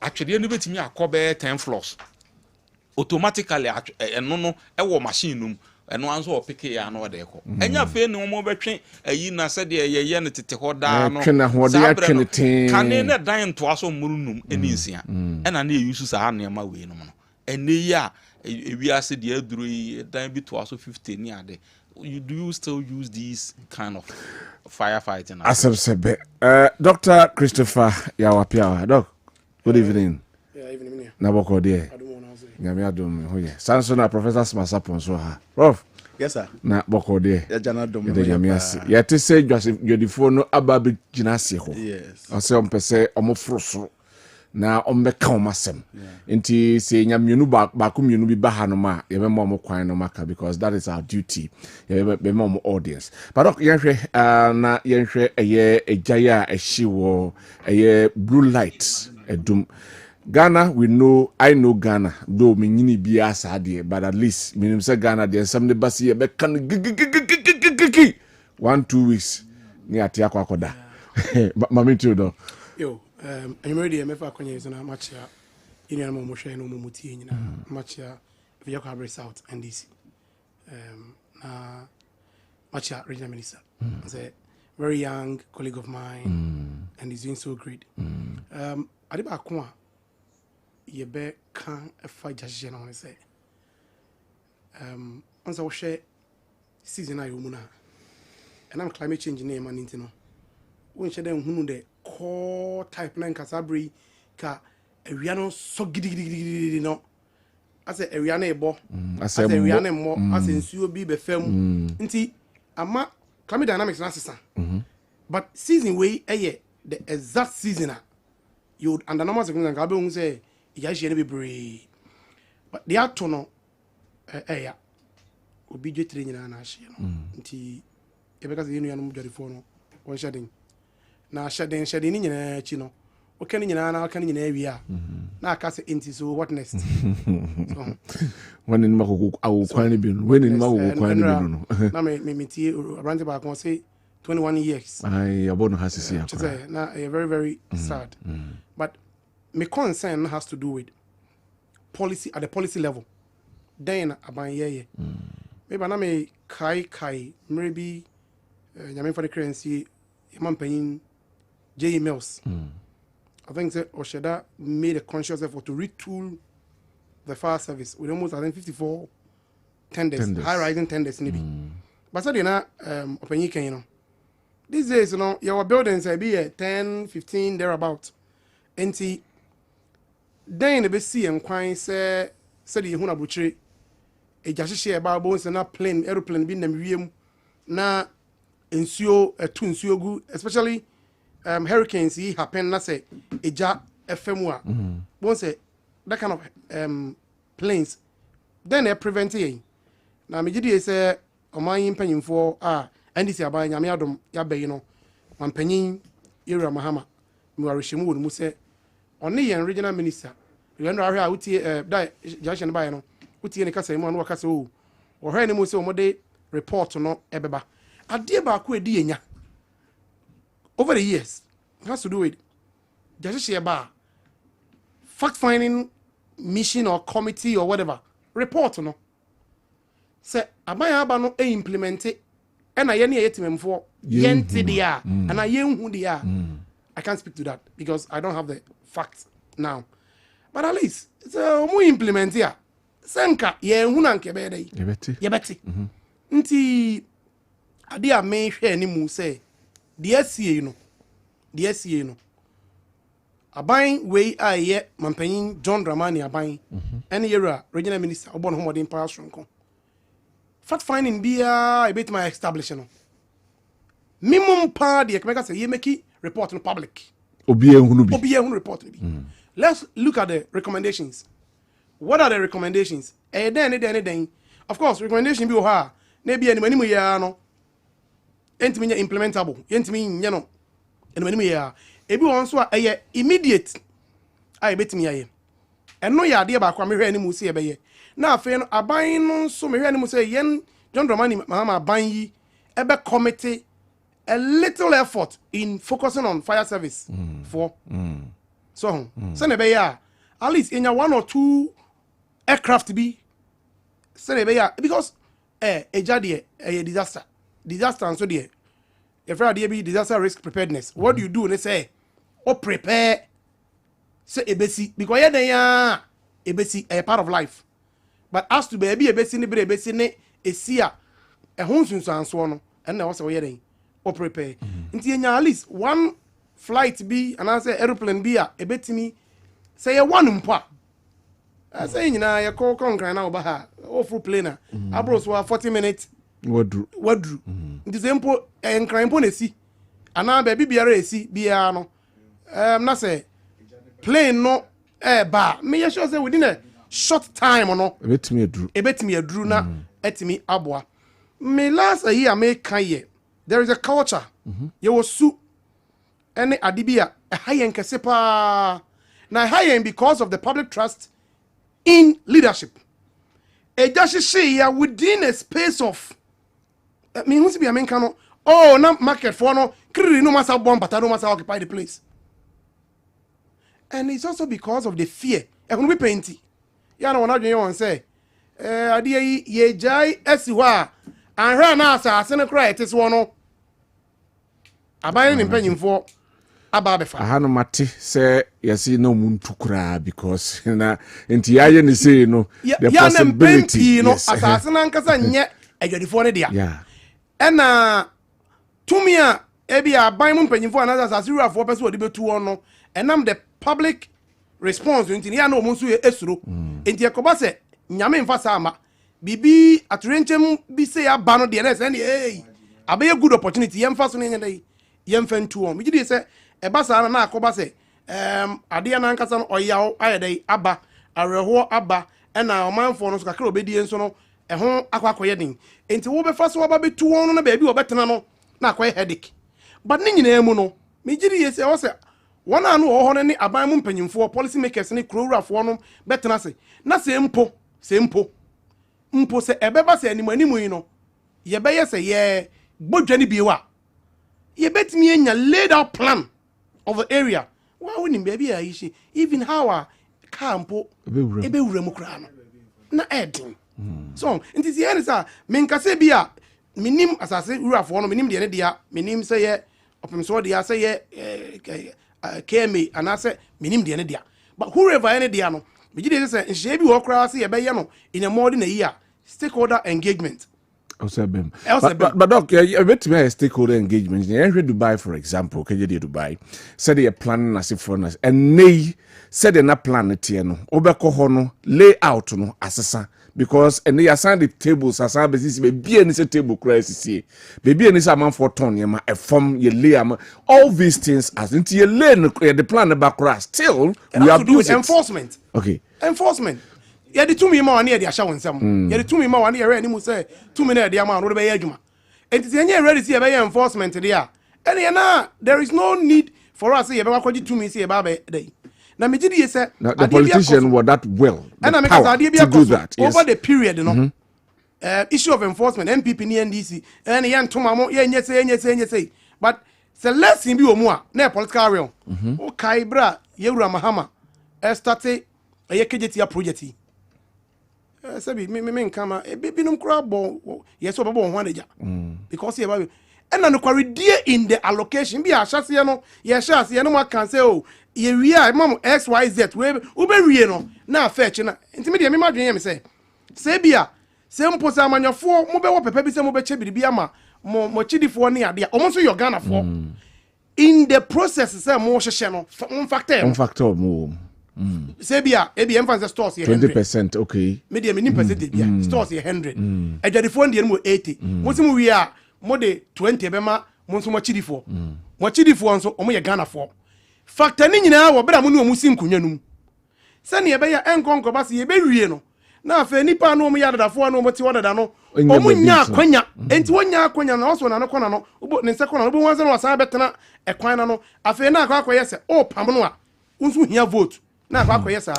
actually you bet me a 10 floors automatically and no machine and one so pick ya no de ko enya fe ne mo betwe ayi na se de ye ne tete ho da no twena ho de atwenete kane ne dan to aso murunum eni nsia ena na yusu sa ne ma we no no ene ya ewiase de aduro yi dan bi to aso 50 ni ade do you still use these kind of firefighting asebsebe Dr. Christopher Yawapia doc good evening. Evening na boko de nyame adom ho ye sanso na Professor Smasapon so ha prof yes sir na boko de ya jana dom de nyame ase ye te se dwadifo no ababe ginase ho yes ase ompese omofroso na ombeka omasem nti se nyamenu ba komunu bi ba ha no ma ye be mo omkwan no maka because that is our duty ye be mo audience but yenhwe na yenhwe eye ejaya ehyiwo eye blue light edum Ghana, I know Ghana, though me be as but at least me say Ghana, there's some the bus here, but can 1-2 weeks near Tiako Koda. Mammy too, though. Yo, I'm ready. I'm ever going to match in your motion, no muti, match if you have South and DC. Match regional minister. A very young colleague of mine, and he's doing so great. Adibakwa. You be can a fight just on say. Once I share season I umuna, and I'm climate change name and intino. When she then who the core type 9 Casabri ka Ariano so giddy no. I say Ariane bo, I say Ariane more, I say you be befem. Inti ama climate dynamics na but season way the exact season you would under normal circumstances Gabe say be brave. But the atono ya obi dwetre nyina na ahye no nti ebeka ze yenu mudwarifo no won shedding na shedding ni nyina chi no o kan nyina na kan nyina awia na aka se nti so what next so when in mako awu kwan bi no when in mako kwan bi no na me tie abrante ba kon say 21 years ai abono hasisi ya na very very sad but my concern has to do with policy at the policy level. Then abanye maybe na me kai maybe nyame for the currency manpayin J Mills. I think that Osheda made a conscious effort to retool the fire service with almost 54 tenders. High rising tenders maybe. But so na openyi kan you know. These days you know your buildings be 10 15 thereabout. Enti then be see and kwan say the hu na buchire ejahye ba bo se na plane aeroplane bi na wiem na ensuo etu ensuo gu especially hurricanes yi happen na say eja fm a bon say that kind of planes then they prevent yin na me gidi say oman yin panyimfo ndc aban nyame adom ya bayi no man panyin Yura Mahama mi warishemu wonu mu say on the regional minister we know how uti die junction by no uti ne kasa mu no kasa o he ne mu se o mode report no ebeba ade ba ko edi enya over the years it has to do with just ba fact finding mission or committee or whatever report no say abaya aba no implement e na ye ne yetimemfo yenti dia ana yenhu dia I can't speak to that because I don't have the facts now. But at least it's more implement here. Senka ye huna nke be dey. Yebeti. Nti ade a me hwe ni mu say the SCA no aban we aye mampanyin John Dramani aban ene yera regional minister obon homodin power stronko fact finding bia a bit my establishment no minimum pa de ekmeka say ye make report in public obi ehunu report bi let's look at the recommendations. What are the recommendations? Then of course recommendation bi o ha na bia ni manimu ya no entimi nya implementable entimi nya no ene manimu ya ebi won so a immediate ai betimi aye eno ya ade ba kwa mehwe ani mu se ye beye na afi no aban no so mehwe ani mu se yen John Dramani mama aban yi ebe committee a little effort in focusing on fire service so ne be ya at least in 1 or 2 aircraft be ne be ya because ejade disaster and so there if there be disaster risk preparedness what do you do? They say or prepare say ebesi because ya ebesi a part of life but as to baby ebesi ni bre ebesi ne esia ehun sunsan so no and na wose we or prepare nti enya at least 1 flight be and I say airplane be a ebetimi say ya one mpo a say nyina ya call concran na oba o full plane abros wa 40 minutes wadru nti say mpo enkran mpo na si ana ba bibiara esi bia no na say plane no ba me ya sure say within a short time no ebetimi adru na etimi aboa me last a year me kan ye there is a culture you was su any adibia a high end kesepa na high end because of the public trust in leadership e just say ya within a space of me who be amen kano oh na market for no kiri no masa bomb but no masa occupy the place and it's also because of the fear e go be painty ya na wona dwen won say ade ye jai esiwa anhra na asase ne kra etis wo no aban ne mpanyimfo aba befa ahano mate se yesi no muntu kra because na enti yaye ne say no the possibility no asase na nkasa nye adwadifo ne dia ena tumia ebi aban mu mpanyimfo na asase ruafo pese odi betu wo no enam the public response enti ya na omunsu esuro enti ekoba se nyame mfa sama bibi aturenchem bi se ya ba no de na se ne abaye good opportunity yemfa so ne nyendai yemfa ntuo mi gidi se eba sa na akoba se ade na nkasa no oyawo ayedai aba areho aba na omanfo no so kakra obedi enso no eho akwakoye den enti wo be fa so oba betu won no na ba bi obetena no na akoye headache but ne nyina mu no mi gidi se wo se wona no ho no ne aban mu mpanyimfo policy makers ne krowrafo no betena se na se mpo se ebeba se animanimu yi no ye beye se ye bodwane biwa ye betimi enya laid out plan of the area wa woni baby ayishi even how a campo ebe wura mu kra no na edin so nti si ene sa menkase bia minim asase wurafo no minim de ne dia minim se ye opemso dia se ye kemi anase minim de ne dia but whoever ene dia no bigide se nhye bi wo kra se ye be ye no in a more than a year stakeholder engagement. But doc, you bet me stakeholder engagement. You Dubai, for example, Dubai said they are planning as if us, and they said they're not planning it. No, Obekohono layout no assessor because and they assign the tables as I be any table crisis. Baby, any amount for ton yama a form ye lay all these things as into ye learn the plan about crash. Still, we have to do enforcement. Okay, enforcement. Yeah, the 2 million money they are showing some. Yeah, the 2 million money are ready. Say 2 million they are man. What about you? And it's any ready to see about enforcement there. And now there is no need for us to see about what 2 million say about day. Now, me did say the politician were that well. And I make us idea to do that over the period, you know. Issue of enforcement, MPP, NDC, and young Tomamo, say. But the less in you more, na political realm. Okay, bra, Yura Mahama, started a KJT project. Sabi me nkama ebi num kura bon yes obo bon hwan deja because e ba and no kware die in the allocation bi a hyase no ye hyase no ma kan say oh ye wi a mam xyz we be wie no na fetch na ntimi de me madwen ye me say bi a se mpo sa amanyafo mo be wo pepa bi se mo be che biribi ama mo chidifo ne ade omo so your Ghana for in the process say mo hwehwe no factor mo say bia emphasis stores here 20% okay media minim percentage bia stores here 100 adwadifo ndie mo 80 mo simu wi a mo de 20 bema mo so mo chidifo nso omo ye Ghana for factor ni nyina wo bra mo ne omo si nkunwa num sani ebe ya enkonko ba se ye be wie no na afa nipa no omo ya dadafo no omo ti wadada no omo nya akwanya enti wonya akwanya na oso na no kona no obo ne se kona no obo wanze no wasan betena ekwan na no afa na akwa se o pam no a unsu hia vote na akwa sa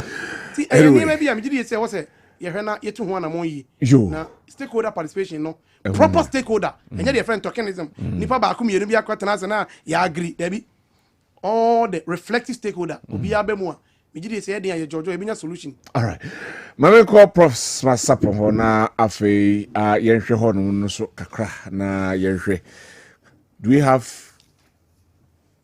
ti eni me bia me gidi se wo se ye hwe na yetu ho na mo yi na stakeholder participation no proper stakeholder enye the friend tokenism nipa ba akum yenu bia kwatena se na ya agree debi all the reflective stakeholder obi abemu a Mijidi say dey ya Jojo ebinya solution. All right. Mame call Prof Masapo ho na afei yenhwe ho no so kakra na yenhwe. Do we have,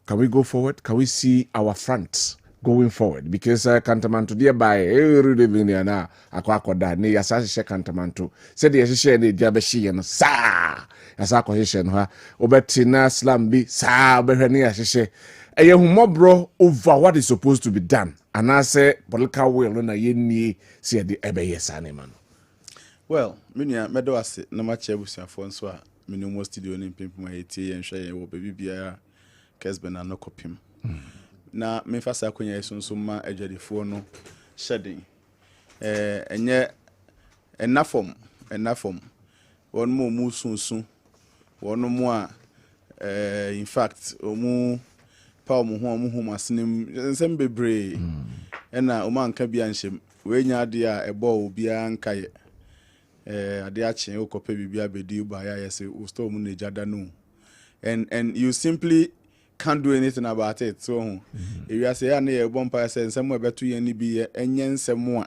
can we go forward? Can we see our front going forward? Because Kantamanto thereby every day na akwakoda ne yasa hye Kantamanto. Said ye hye ne dia be hye no sa. Yasa ko hye no ha. Obeti na slam bi sa be hwe ne ya hye. Eye humobro over what is supposed to be done. And I say political will no na yennie see the ebeye sane man. Well, minia medo ase na ma che busuafo nso a minimum studio ni pimpum a yetie yenhwe ye wo baby bia Kessben na no kopim. Na me fasa akonya yesunso ma adwadifo no shedding. Enye enafom won mo mu sunsun won mo a in fact omu pa mo ho masinem nsem bebre ena o man ka bia nhyem we nya ade a ebo obi an kaye ade a chen okopa bibia bedi ba ya yese o store mu na jada no and you simply can't do anything about it so if you say ya na ye bompa say nsem ebeto ye ni bi enye nsem a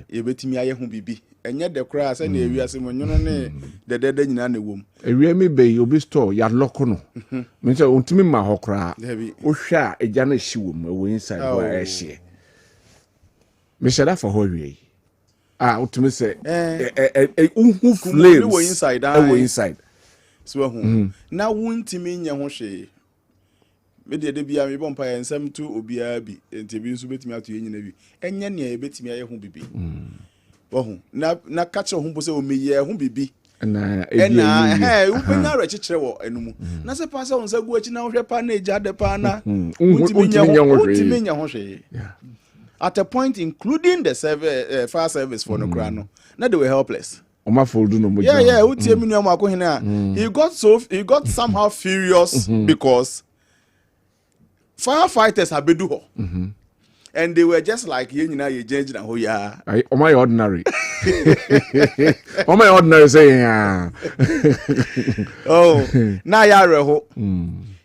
e betimi aye ho bibi enye de kra say na ewiase mo nyono ne de nyina na wom ewie mi be obi store ya loko no me say ontimi ma hokra o hwa eja na hyi wom we inside go a hye me say that for ho wie ontimi say who flames we inside so hu na wontimi nya ho hwe me de bia me bompa ya nsem tu obia bi enti bi nso betimi ato yenyina bi enye ne ya betimi aye ho bibi ohu na kache ho bose o meye ho bibi na ubenya rechichire wo enumu na se pa se onsa gu achi na hwe pa na eja de pa na ultimi nya ho hwe at a point including the fire service for no krano na they were helpless utie minu am akohina he got somehow furious because firefighters abedu ho and they were just like yenyina ye jengina ho ya o my ordinary o my ordinary saying oh na ya reho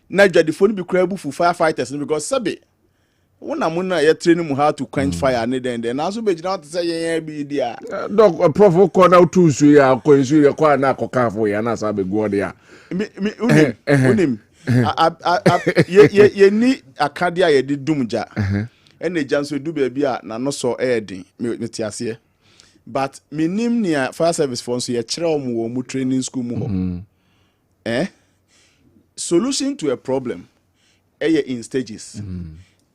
na dwadifo no bi kra bufu firefighters because sabe wona mo na ye train mu how to quench fire ne den na so be gina to say yen bi dia doc prof ko na tu su ya ko nsu ya kwa na akoka fo ya na sa be go dia unim ye ni akade a ye di dumja ene janso du be bia na no so edin me tiase but minim nia fire service for so ye kire omo wo training school mu ho solution to a problem in stages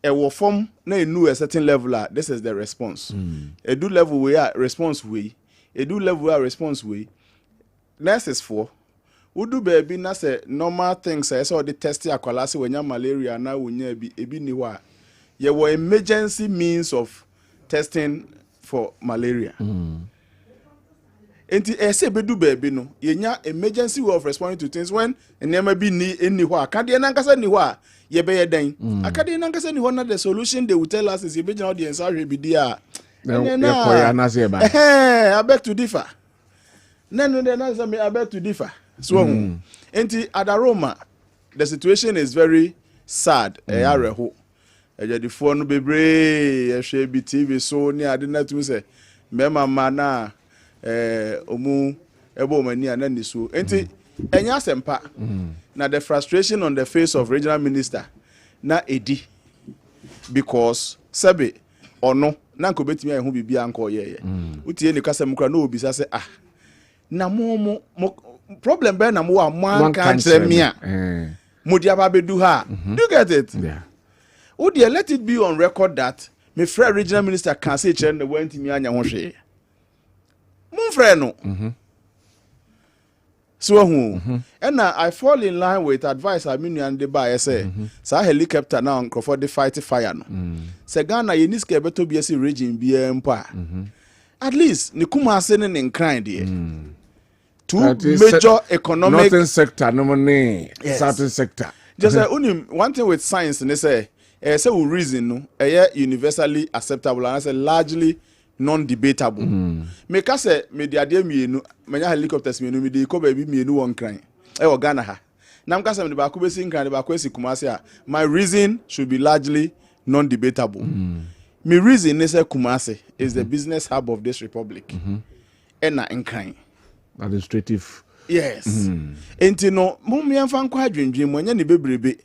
wo form na enu a certain level this is the response do level we are response we do level we are response we next is for we do baby na say normal things say so the test akwala say wenya malaria na wonya ebi ni wa ye were emergency means of testing for malaria enti say bedu baby no yenya emergency way of responding to things when enema bi ni ho akade na nkasa ni ho a ye be ye den akade na nkasa ni ho na the solution they will tell us is ye be the audience ahwe bi dia I beg to differ no I beg to differ so enti adaroma the situation is very sad areho ejadifo no bebre ehwe bi TV so ni ade na tum se mema mana omu ebo mani ana ni so enti enya sempa na the frustration on the face of regional minister na edi because sabe ono na nko betimi ahu bibia nko ye utie ni kasem kra na obisa se na mo problem be na mo wa mo kan kire me a mo dia ba bedu ha do you get it yeah wo dia let it be on record that me friend regional minister can say chere na wanti mi anya ho hwe mo friend no so and I fall in line with advice I mean and the buy say sa helicopter now for the fight fire no say Ghana ye ni ska beto bi ese region bi empa at least ni kuma ase ne nkran de two major economic northern sector no money southern sector just one thing with science they say we reason no universally acceptable and say largely non-debatable. Make us say media de mienu, manya helicopters mienu mi de ko ba bi mienu won kran. E Ghana ha. Na mka say me ba ko be sin kran de ba ko esi Kumasi a. My reason should be largely non-debatable. My reason is Kumasi is the business hub of this republic. And na nkran. Administrative. Yes. Enti no mo mi amfa nkwa adwendwen mo nya ne bebrebe.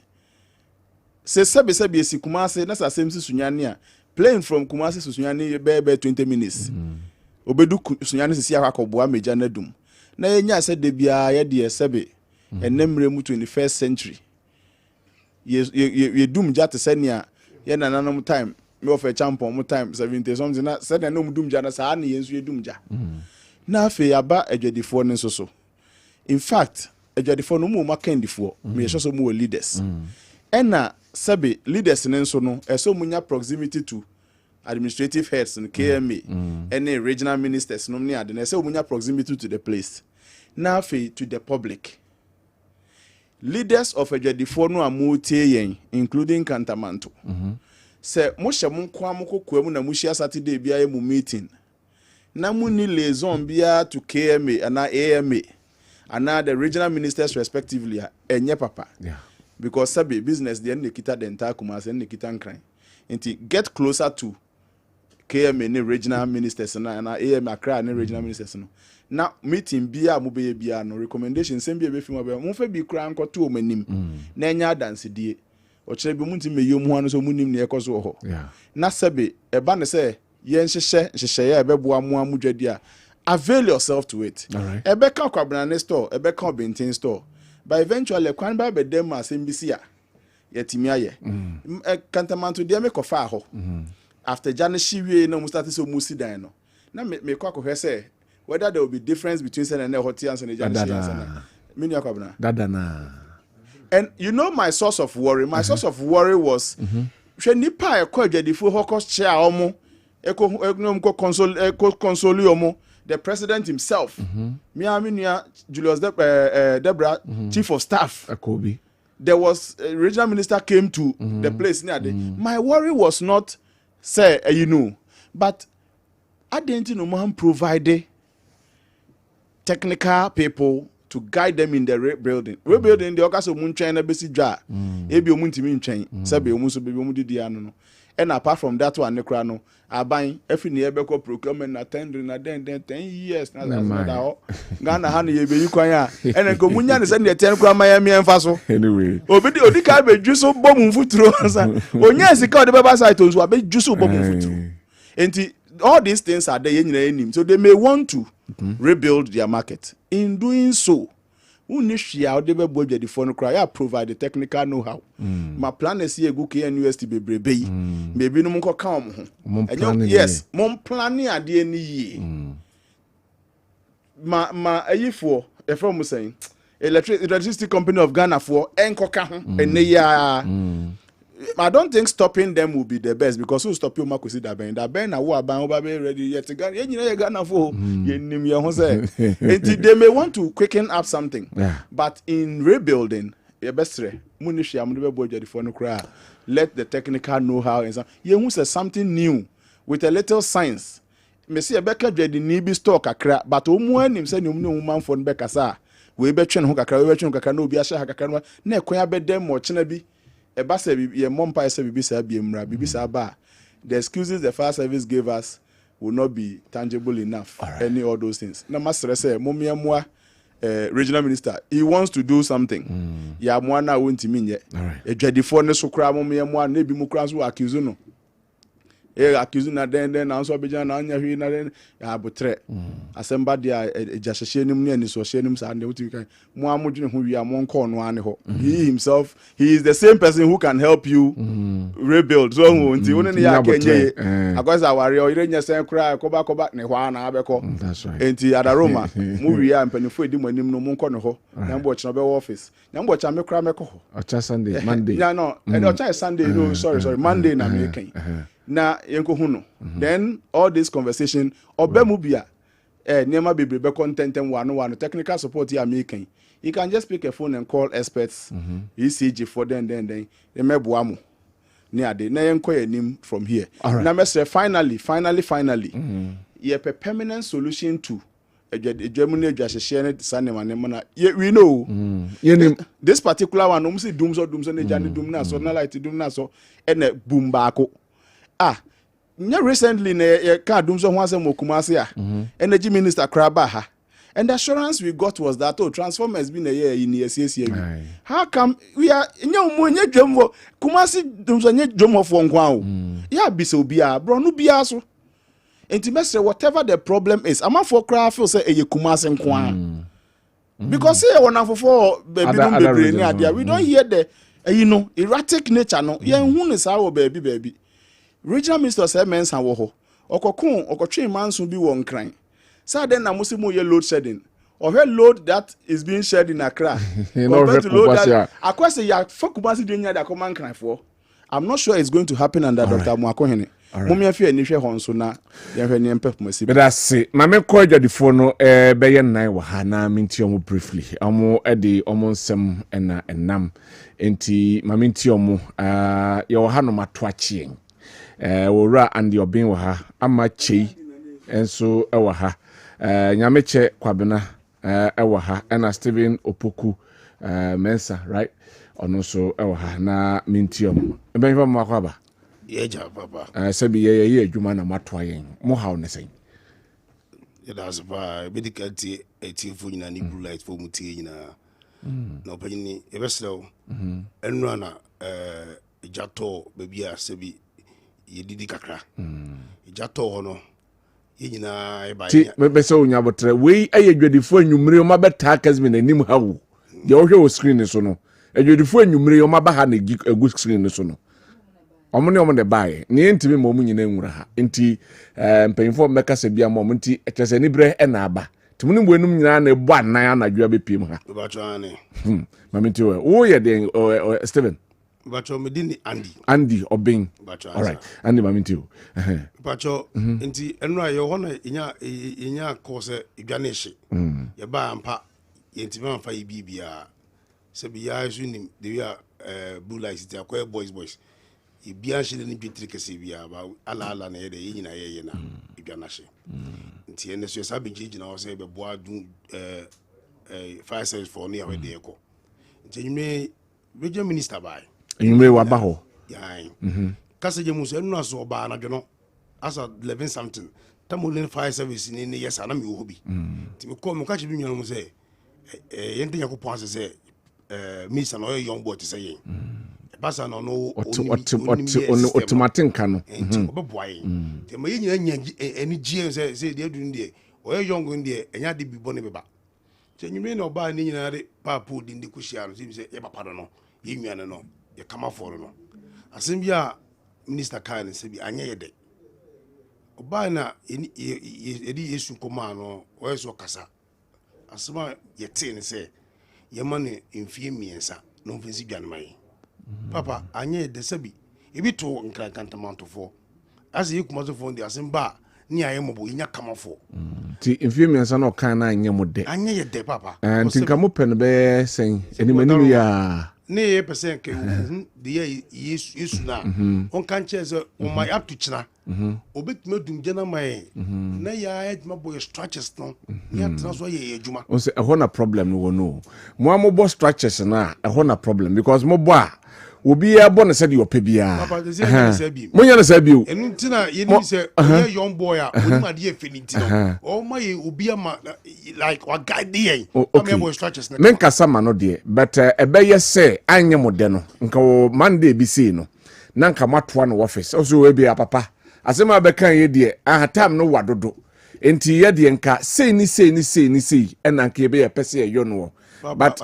Se sebe esi Kumasi na sa semsi sunyane a. Playing from Kumasi to Sunyani be 20 minutes. Obedu Sunyani sisi akwakoboa meja na dum. Na yenya se de bia ye de sebe enemre mu 21st century. Ye dum ja te senia ye nananom time me of a champion mu time 70 something na se na no dum ja na sa na yensu ye dum ja. Na afi aba adwadifo ne so. In fact, adwadifo no mu makandifo me so mu leaders. Ena sebe leaders ne nso no eso munya proximity to administrative heads in KMA any regional ministers no ne ade na eso munya proximity to the place na to the public leaders of adwadifo no amutie yen including Kantamanto se mo hye mo kwa mo kokwa mu na mo hia Saturday bia ye mu meeting na mu ni liaison bia to KMA and AMA and the regional ministers respectively enye papa because sabi business the Nikita the entire Kumasi and Nikita nkran. Inti get closer to KM and regional ministers and AM Accra and regional ministers no. Now meeting bia mo be bia no recommendation same be fi mo be mo fa bi kra nko to manim. Na nya dance die. O kire bi munti me yom ho no so munim ne ekoso ho. Na sabi e ba ne say ye nhyehyɛ ya ebeboa mo amudwadi a avail yourself to it. Ebe ka Kwabena store, ebe ka Obintin store. But eventually, kwan ba be dem asembisi a yetimi aye. Kantamanto de me kofa ho. After Janishi we no start so musi dan no. Na me kwa ko say whether there will be difference between Sen and Hotians and Janishi. Mini Kwabena. Dadana. And you know my source of worry. My source of worry was hwe nipa e kwa adwadifo hokos chair omo console omo. The president himself, Julius Debra, chief of staff. There was a regional minister came to the place near the. My worry was not, say, but I didn't know man provided technical people to guide them in the rebuilding. Rebuilding the Okaso Munchain and Bessie Jar, Ebi Muntimin chain, Sabi Musu Bimudiano. And apart from that one, Necrano, I buy every near Beko procurement attending then 10 years. Ghana honey, you quire. And then Comunian is the 10 Miami and Faso. Anyway, Obedi Odika be Juso Bomb Futuro. Oh, yes, he called the Baba Saitos who are be Juso Bomb Futuro. And all these things are there in the name, so they may want to rebuild their market. In doing so, Unishia de be the phone cry provide the technical know-how. My plan is here go KNUST be brebe. Maybe no more come. Yes, mon planning at the end. Ma for a firm saying electricity company of Ghana for enkoka and I don't think stopping them will be the best because who stop you makusi da ben na wo aban oba be ready yet Ghana you Ghana for yenim ye ho say they may want to quicken up something but in rebuilding ye bestre munihia mo be boja for no cry let the technical know-how and ye hu say something new with a little science me see e be ka dwedi ni bi store kakra but omu anim say ni omu man for be kasa we be twen ho kakra we be twen kakra na obi ahya kakra na ekwan abedem mo chena bi eba say ye mompa say bibi say biemra bibi say ba the excuses the fire service gave us will not be tangible enough any all those things na master say momiamwa regional minister he wants to do something ya mo na wonti minye edwadifo ne so kra momiamwa na bi mu kra so accuse no accusing na den na so bejan na anya hwi na den ya botre asemba dia ejahye nim ne ani so hye nim sa na wuti kan mo amodwene ho wi amon call no ane ho he himself he is the same person who can help you rebuild so nti woni ne ya kenye akwasa ware o ire nya sen kra koba ne hwa na abeko enti adaroma mo wi ya mpanifo edi manim no mo nko ne ho na mbo chi no be office na mbo cha me kra me ko ho ocha Sunday Monday yeah no ocha Sunday no sorry Monday na me kan na yenko hu no then all this conversation obemu bia nema bebrebe content and one technical support ya me kan you can just pick a phone and call experts ECG for then they meboa mo ni ade na yenko yanim from here na mesre finally ye permanent solution to Germany adwahye sanema ne mana we know this particular one no say doom so ne jani doom na so na light doom na so ene boom baako recently ne ka doom so ho asem okumase energy minister kraba ha and the assurance we got was that transformers been a year in the how come we are nye dwom kumase doom so nye dwom for nkwa ya bi so bia bro no bia so intimacy whatever the problem is I'm for cry feel say e kumase nkwa because say one for baby no we don't hear the erratic nature no ye hu ne sa wo baby regional minister say mensa wo ho okotwe manso bi wo nkran say then na musimu ye load shedding or her load that is being shed in Accra compared to load that akwese ya fokumasi de nya da command nkran for I'm not sure it's going to happen under Dr. Mwakohene mummy afia ni hwe ho nso na ye hwe ni empep masi but that's mame ko adwadifo no be ye nan wa ha na minti omo briefly omo edi omo nsem na enam enti mame nti omo ye wo ha no matoachien wora and your bin wa ha ama chei enso e wa ha nyameche Kwabena e wa ha na Stephen Opoku Mensa right ono so e wa ha na minti omo ben fa makwaba yeja papa sabi ye adwuma na matoa yen mo haw ne sen ye das ba medical ti etifu nyina ni blue light for mutie nyina na opanyini e besrew enura na ejato baby a sabi ye didi kakra ejato ho no ye nyina e ba ti be se onya botre we ayedwadifo anwumre o mabeta Kessben anim hawo ye wo hwe o screen so no adwadifo anwumre o mabaha na egu screen so no omo de bae ni ntimi mo mu nyina nwura ha nti mpanyimfo mmeka se bia mo nti ekyese ni bre e na aba timuni mbu enum nyina na ebu anan anadwa bepiem ha bacho ane mamiti wo ye den Stephen bacho medini Andy Obin bacho all right Andy mamiti bacho nti enura ye ho na inya kose idwaneshi ye ba ampa ye ntimi amfa ye bibia se bia isu ni de ya blue light ti akwa boys ibia shile ni bitri kese bia ba ala na ye de yina ye na idwanahye nti ene so sabi jiji na o se be boa du fire service for ni awede eko nti nyime regional minister bai nyime wa ba ho yan kase je muso enu aso ba na dwono asa 11 something tamulin fire service ni yes ana mi wo bi nti me ko me ka chi bi nwa mo se yente yakopon se minister no young boy to say basa no no automatic kan no obeboaye te ma yinyina nya eni gie se de adu ndi o ye young ndi enya de bibo ne beba te nyime no ba ni nyina de papu di ndi kushia no se ye papa no ye nwane no ye kama for no asem bia minister kan se bi anya ye de oba na edi yesu koma no o yeso kasa asema ye te ne se ye ma ne mfie miensa no mfensi dwan mai papa anye de sabi ebi to nkrankantamanto fo as you kuma so fo ndi asemba ni aye mobo inya kamafo ti mfie miensa no kan na anye mo de anye ye de papa nti nka mo pen be sen enimani ya ne ye pesen ke de yesu na on kan cheze on my up to china obetime dum jena mai na ya edma boy structures no ya transfer ye ejuma on say ehona problem no no mo amobo structures na ehona problem because mo bo a obi ya bo na said your pebia papa de say bi mo nya na say bi o enu ntina ye ni say ye young boy a oni ma de efiniti no o ma ye obi ama like wa guide ye am boy structures na men kasa ma no de but ebe ye say anye mo de no nka o Monday bi say no na nka matoa no office o so we bi papa asema be kan ye de time no wadodo enti ye de nka sei ni ena nka be ye pese ye yo no but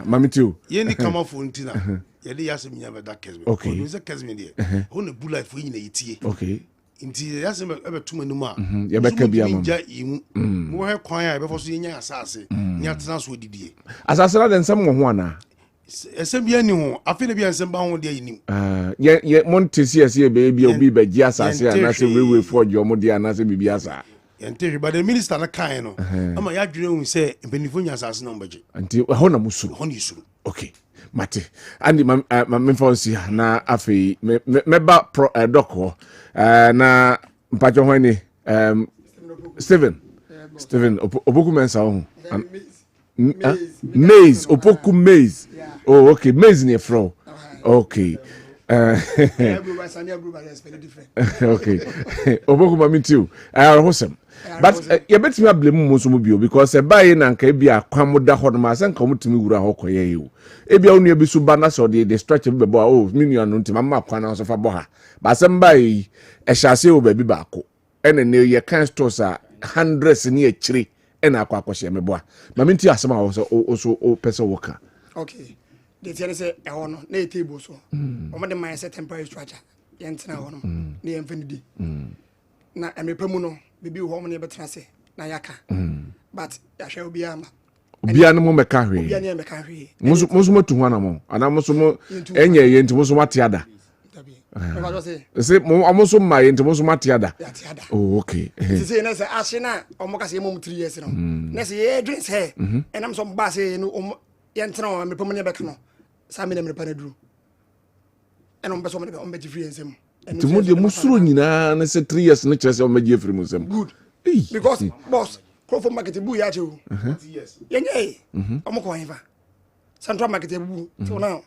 mamitu ye ni kama fo ntina ye de yasem nya be da Kessben okay no se Kessben de ho na bullet fo nyina yitie okay nti yasem ebe tuma no ma ye be ka bia mo mo he kwan a be fo so nya asase nya tena so didie asase na de nsem wo ho ana esem bia ni ho afi na bia nsem ba ho de yinim ye montesi ese be bia obi be gi asase ana se we for jo mo de ana se bibia asa yente but the minister na kan no ama ya dwere hu se mpenifo nya asase na mbaje nti ho na musuru ho ni suru okay mate andi ma fonsi na afi meba pro doko na mpacho ho ni Steven opoku mensa ho maize opoku maize oh okay maize ni fro okay okay opoku mami too hosem but you bet me blame mo so mo bio because e bae na nka bia kwam da ho no ma san ka mo timi wura ho koye yi e bia onu bi su ba na so de stretch be bo oh minu anu nti ma kwa na so fa bo ha ba sem bae e hyase o ba bi ba ko ene ne ye kan stores a hundreds ni e chiri ena akwa akwhye me bo a ma minti asem a o pese woka okay de tiene se e ho no na e table so o mo de man se temporary structure ye ntena ho no na ye mfenidi na emepemu no bibi ho mo ne betena se na yaka but ya hwe obi ama obi no mo meka hwe obi ne meka hwe musu mo tu ho na mo ana musu mo enye ye nti musu mate ada se mo so ma ye nti musu mate ada oh okay se na se ashina o mo ka se mo 3 years no na se ye drinks he enam so ba se no ye ntena o mepemu ne beka no sa me ne me pa na duru eno mbe so mo ne be free ensem nti mo de musuro nyina na se 3 years no kire se o meje free mu nsem good because boss Crawford market bu ya che o yes yenye omo ko hiva central market bu so now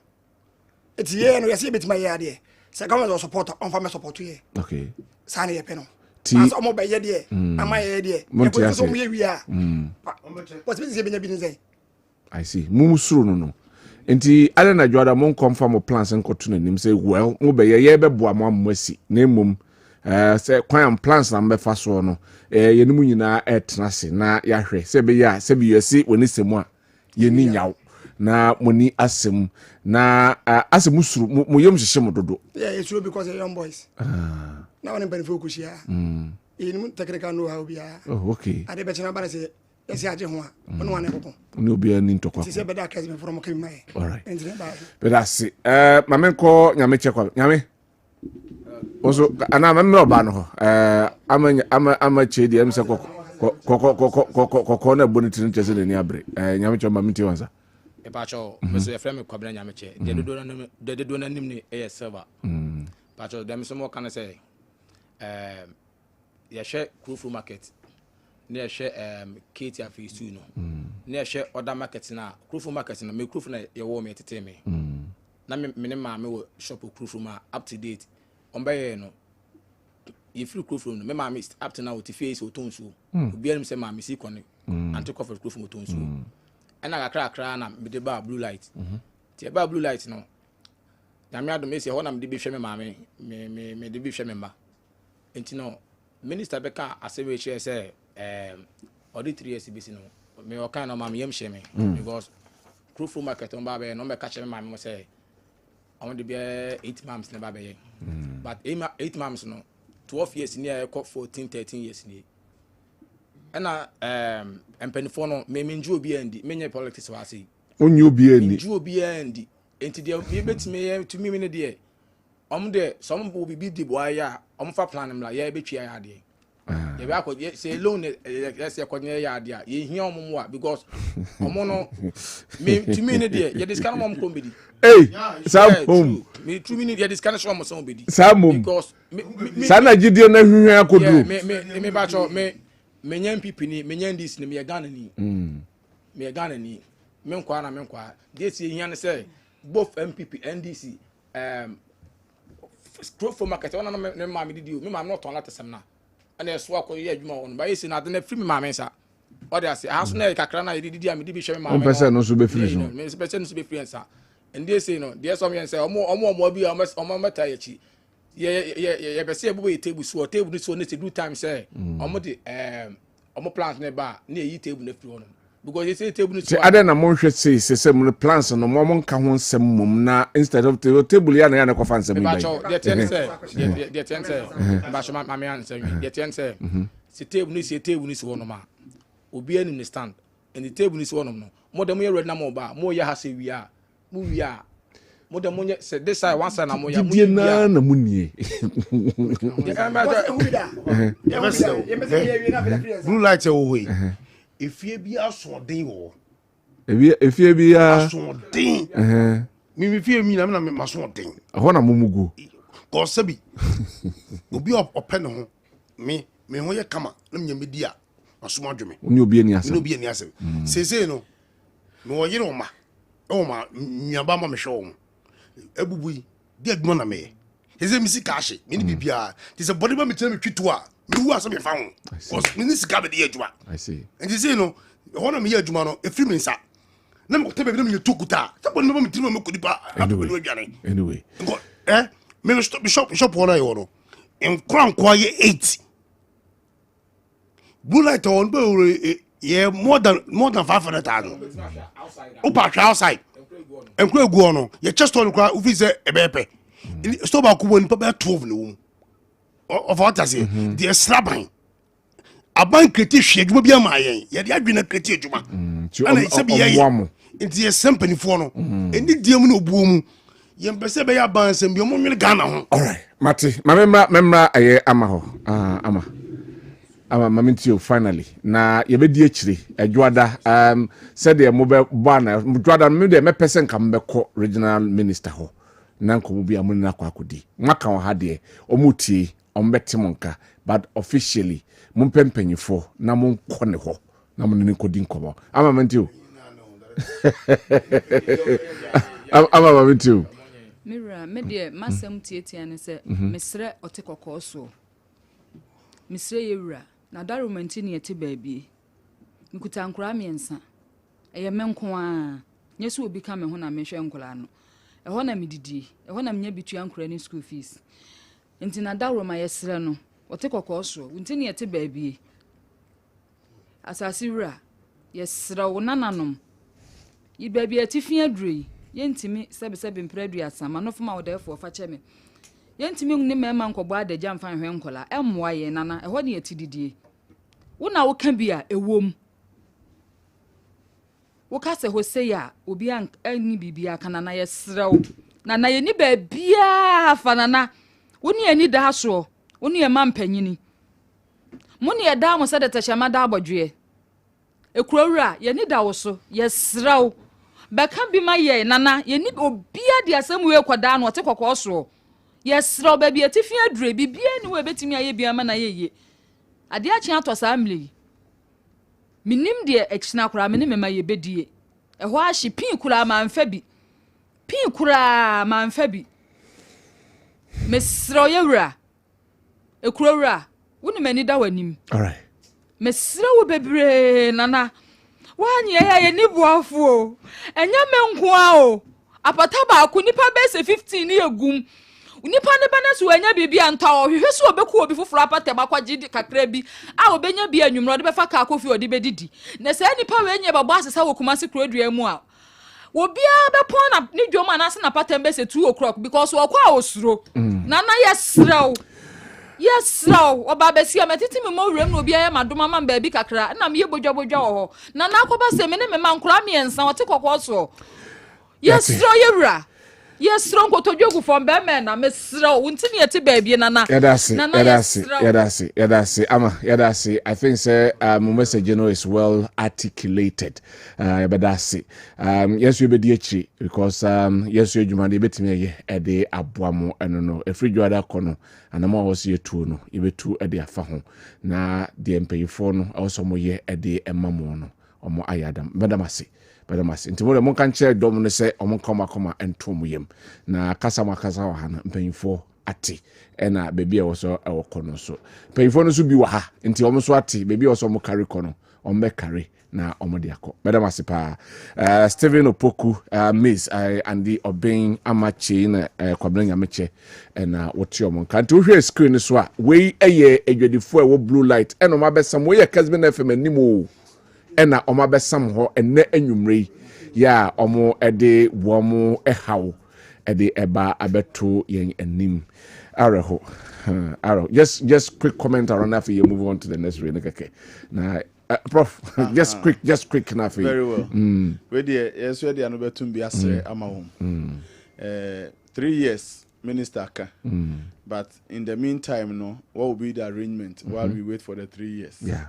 eti ye no yesi betima ye ade se government support on farmer support ye okay sa na ye pe no as omo be ye de ama ye de ye ko so mo ye wi a but be se benya bi nze I see musuro no enti ale na jwada mon confirm plans nkoto na nim say well mo be ye be boa mo amasi na emom say kwan plans na mbefa so no ye nimu nyina etena se na ya hwe se be ya se be yesi woni semu a ye ni nyaw na moni asem na asem suru mo yem hyehye mo dodo yeah it's true because they young boys na woni benefit ko shia nimu technical know how bia oh okay ade be chena ba se esi aje ho a ono wane kokon ni obi ani ntokwa se be da Kessben from kemai all right but that's mamenko nyame chekwa nyame oso ana mamre oba no ama chedi am se kokko na boniti nchese ne ni abre nyame choma miti wanza e ba cho meso e frame Kwabena nyame che de do na nim ni e server ba cho dem so mo kan say ye she Krufru market na ye she Kate afesu no na ye she other market na Krufru market na me Krufru na ye wo me tete me na me ne ma me wo shop Krufru ma up to date ombaye no ye free Krufru no me ma me up to now to face otonsu obi anim se ma me si kone anti cover Krufru otonsu ena kakra na me de ba blue light ti ba blue light no na me adom ese ho na me de bi hwe me ma me de bi hwe me ma enti no minister beka asewe che say audit 3 years bisi no me o kan no ma me yem hwe me because Krufru market on ba be no me ka che me ma me say on the be 8 months na ba be but 8 months no 12 years ni e 14 13 years ni ena empenifo no me nju obi andi menye politics wa sei onyu obi ani nju obi andi enti de me betime to me ne de de some will be di boy ya fa plan mla ya betwa ya de ye be akọ say loan yes ye konye ya de a ye hia ommo a because ommo no me to me ne de ye discount mom kombedi sam me to me ne ye discount so mom so bedi sam because sana gidie na hwehwe akodu me ba cho me nyam pipi ni me nyam dis ni me Ghana ni me Ghana ni me nkwa na me nkwa de si hia ne say both MPP NDC Krufru market ona no me ma me didi o me ma no ton latesem na ana so akoye adwuma won ba yesi na de na free me ma me nsa o de ase aso na kakra na didi a me didi hwe me ma me on person no so be free so me person no so be free nsa and they say no they some yen say omo bi omo meta yachi yeah be say e table so table so need to do time say omo the omo plant ne ba na e table na free on because you say table so ada na monhwe say mo plants no mo nka ho nsem mum na instead of table ya na ko fan nsem ba the ten say ba shoma mame an say the ten say si table ni so no ma obi ani ni stand and the table ni so no mo dem ye ready na mo ba mo ya ha say wi a mo wi a mo dem mo say this side one side na mo ya mo wi na mo nie blue light wo we efie bi asodin wo efie bi asodin mi fie mi na masodin ho na mumugu ko sabi obi open ho me ho ye kama na nyamedi a asoma adweme oni obi ani asem sese no me wo yire oma nyaba ma me hwe ebubui di adwuma na me heze mi sika ahye me ni bibia ti se body ba me tena me twitu a me wu asem fa ho me ni sika be di adwuma I see and you say no ho na me ye adwuma no efiri me nsa na me ko tebe na me tokuta ta body ba me tena me kodipa abulu adwane anyway me shop wona yo no en kwa ye 8 blue light on be yeah more than 500,000 outside and go on you just on cry if is a bepe stop ba kubo ni pa 12 na wo of what I say the slapping a bank kreti hwe adwuma bia ma yen ye de adwena kreti adwuma ana se bi ye nti ye sempani fo no eni diam na obuo mu ye mpese be ya ban sem bi o mo nwene Ghana ho all right mate memra aye ama ho ama mamentio finally na yebedi akiri adwada said the mobile bana dwada me de me person kam beko regional minister ho na nkomo bia mun na kwakodi maka ho ha de omutie ombetemonka but officially mun pempanyifo na mun kone ho na mun ni kodi nkomo ama mentio ama mamentio mira me de masem tietia ne se mesre otekoko so mesre yewura na darumenti ne yete baabi nkuta nkura miensa eye menko a nyesu obi ka me ho na mehwe nkura no eho na medidi eho na menya bitua nkura ni school fees enti na daruma yesre no ote kokoso nti ne yete baabi asasi wura yesre wo nananom yi baabi atifi adrui yentimi sebe mpredua sama no fuma odefo fa cheme yentimi nni mema nkobo adagya mfa hwe nkola emmoa ye nana eho ne yetididie wona wo ka bia ewom wo ka se hoseya obi ani bibia kana na yesrew na ye ni ba bia fa nana woni ani da so woni e mampanyini moni e da mo se de tashama da abodwe ekurawura ye ni da wo so yesrew beka bi ma ye nana ye ni obia de asem we kwada no te kokoso yesrew ba bia tifi adure bibia ni we betimi aye bia ma na ye ade a kyen ato saa mle minim de ekina kura me ne mema ye bedie eho ahye pin kura ma mfa bi pin kura ma mfa bi mesro yewura ekurawura woni mani da wanim all right mesro wo bebre nana wanye ya ye ni boafo enya menko a o apata ba ko nipa bese 15 ni egum nipa ne bana so anya bibia nta ohwehwe so obeku obi foforo apata ba kwaji kakra bi a obenya bia nwumro de befa ka kofi odi bedidi na se nipa we nya babo asesa wo kumase krodua mu a obia be pon na ni dwom anase na pata mbese 2 o'clock because wo kwa osuro nana yesraw oba besi ametiti me mo wrem no obia ya madoma man ba bi kakra na me ye bodwa ho nana akoba se me ne me man kura miensa wote kokoso yesraw yewura yes ronko to jogu from bemen na mesra untini yeti baby nana yadasi ama yadasi I think say message you know is well articulated yadasi yes we be di because yes you juma de betimi ye e de aboamo eno no efridwo ada kono anama wo se etu no yebetu e de afa ho na de empeyifo no also mo ye e de emamo no omo ayadam bedamasi nti mo mo kan che dom ne se omo koma entom yem na kasa wa ha na mpanyifo ate ena bebi e wo so e wo kono so mpanyifo no so bi wa ha nti omo so ate bebi wo so mo carry kono omo be carry na omode akọ madam asipa Steven Opoku Miss Andy Obeng Amachi na Kwabena Nyameche na wote omon kan to hwe screen so a we eye edwadifo e wo blue light eno mabesam we ye Kessben FM animo ena omabesam ho enne anwumre ya omo ede womo ehaw ede eba abeto yen anim areho Arrow, just quick comment around that for you move on to the next one. Okay. Now, Prof, just quick enough. Very well. We there, yes, we there. No better be as ama home. 3 years, minister ka. But in the meantime, no, what will be the arrangement while we wait for the 3 years? Yeah.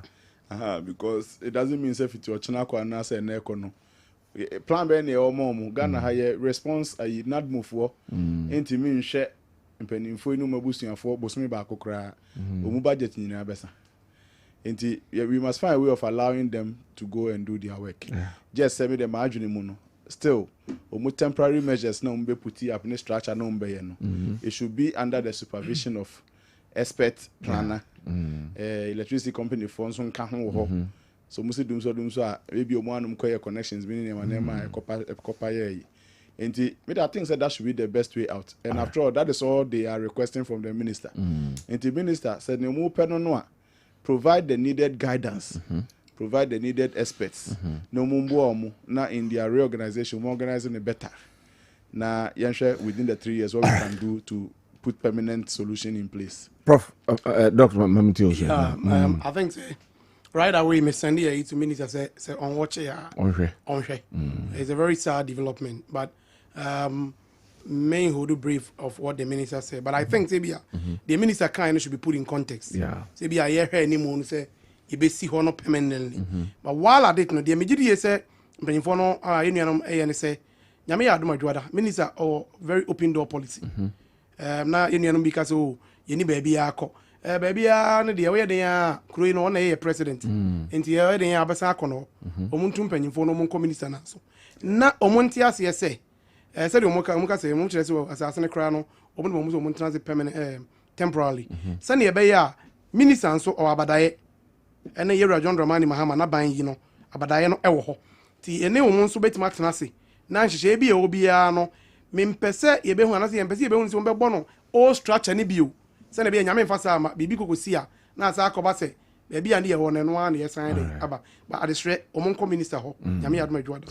Because it doesn't mean if it's your chinako and nasa and no. Plan B ne omo Ghana higher response. I not move for. Inti mean share. Mpenimfo inu mabusuafo bosome ba akokra omu budget nyina besa enti we must find a way of allowing them to go and do their work. Just say me the margin mu no still omu temporary measures na umbe puti up in structure na umbe ye no it should be under the supervision of expert planner electricity company funds on ka ho so musi dum so a maybe omu anum koye connections bi ne ma ekopa ye. And I think that should be the best way out. And after all, that is all they are requesting from the minister. And the minister said, no, provide the needed guidance, provide the needed experts. No mumbo na in their reorganization, we're organizing it better. Now, within the 3 years, what we can do to put permanent solution in place. Prof, Dr. Mamiti, I think right away, me send it to minister say on watch It's a very sad development, but main who do brief of what the minister said. But I think the minister kind of should be put in context. Yeah. Say I hear anyone say you be see no permanently. But while I did no, the immediately say when you follow and say nyame ya do madwada minister or very open door policy. Na because you need baby akọ. Baby no de we de ya kuro no na ye president. Enti ye de ya abasa akọ no. Omuntu mpanyimfo no mon minister na so. Na omonti ase say say de omuka say omu kire say asase ne kra no omu de omu transit permanent temporarily. Say ne be ya minister nso o abadaye. Ene Yewura John Dramani Mahama na ban yi no abadaye no ewo ho. Ti ene omu nso betima tena se. Na nhyehyɛ bi e obi ya no mempese ye be hu anase ye mpese ye be hu nso be bɔ no all structure ne bio. Say na be nyame mfasa ama bibi kokosia na asa akoba se baby ande ye ho ne no an ye san de aba ba adesre omonko minister ho nyame adoma adwada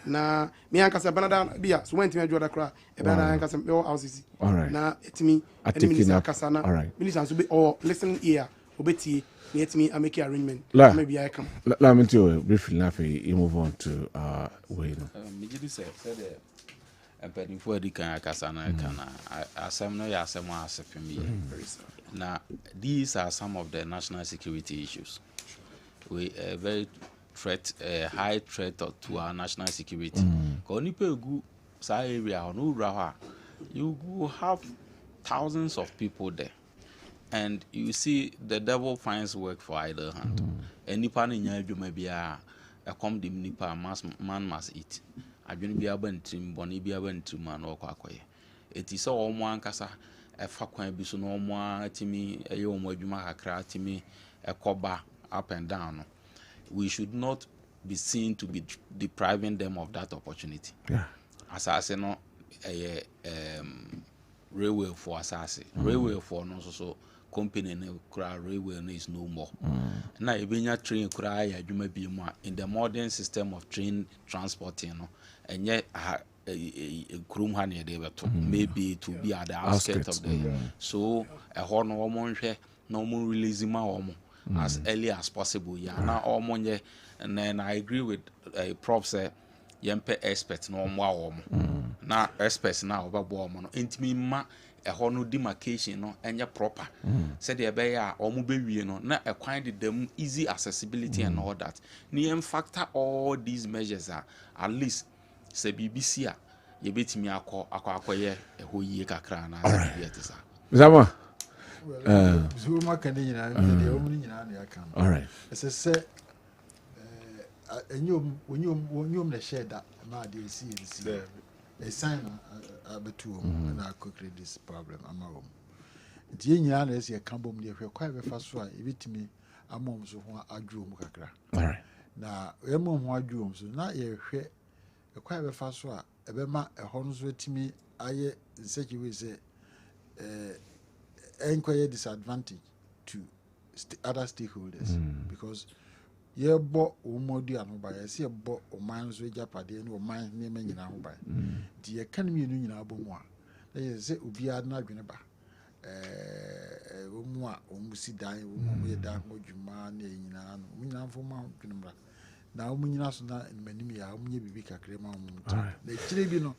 na me ankasa banada bia so went me adwada kra e banada ankasa me house na etimi minister akasa na minister so be or listen here obetie na etimi ameki arrangement maybe I come let me tell you briefly now you move on to way me just say and for the kind of Kasana, asem no yasem asepim. Now, these are some of the national security issues. We a very high threat to our national security. Only go area or no raha, you will have thousands of people there, and you see the devil finds work for either hand. Any pan in your maybe a come the nipa man must eat. Adwene bia bantim boni bia bantim man okwakoye etisa omo ankasa efa kwan bi so no omo atimi eye omo adwuma kakra atimi ekoba up and down no. We should not be seen to be depriving them of that opportunity. Asase no railway for asase railway for no so company ne kura railway no is no more. Na ebenya train kura ya adwuma bi mu in the modern system of train transporting no and yet krum ha ne dey beto maybe to be at the outskirts of the so a horn woman hwe no more release ma woman as early as possible na woman ye and then I agree with prof say yempe experts no mo woman na experts na obabo woman no intimi ma a horn demarcation no enye proper said the be ya omo be wie no na e kwan de them easy accessibility and all that ni factor all these measures are at least say BBC a ye betimi akoye eho yie kakra na say yetisa Zama so ma kan nyina de omu nyina na yakan all right say enyom na share that ma dey see a sign abetu na co create this problem amawom die nyina na say kan bom de hwe kwa be fa so a ebetimi amom so ho adwo mu kakra all right na emu ho adwom so na ye hwe ekwa be fa so a ebe ma ehɔ no so etimi aye such a way say enquire disadvantage to other stakeholders because ye bo umodi anu ba ye se bo oman so japade ne oman ne ma nyina ho ba di ye kan mi nu nyina bo mu a ye se obi ad na adwene ba omu a omusi dan omu ye dan ho dwuma na nyina no nyina fo ma dwene bra na omu nyina so na manim ya omu nye bibi kakre ma omu na kire bi no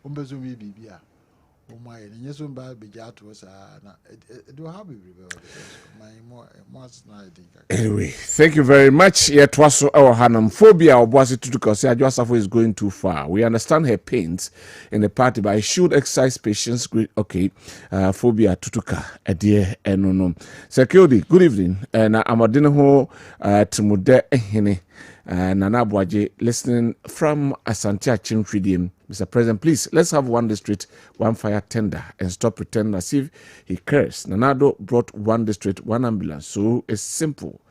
ombezo mi bibi a Anyway, thank you very much. Twaso our Hanam phobia or Boise Tutuka say Ajwasafo is going too far. We understand her pains in the party, but I should exercise patience. Okay, phobia Tutuka, a dear no. Security, good evening. And Amadinaho Timude Ehene. Nana Bwaje listening from Asante Achimfidium. Mr. President, please, let's have one district, one fire tender and stop pretending as if he cares. Nanado brought one district, one ambulance. So a simple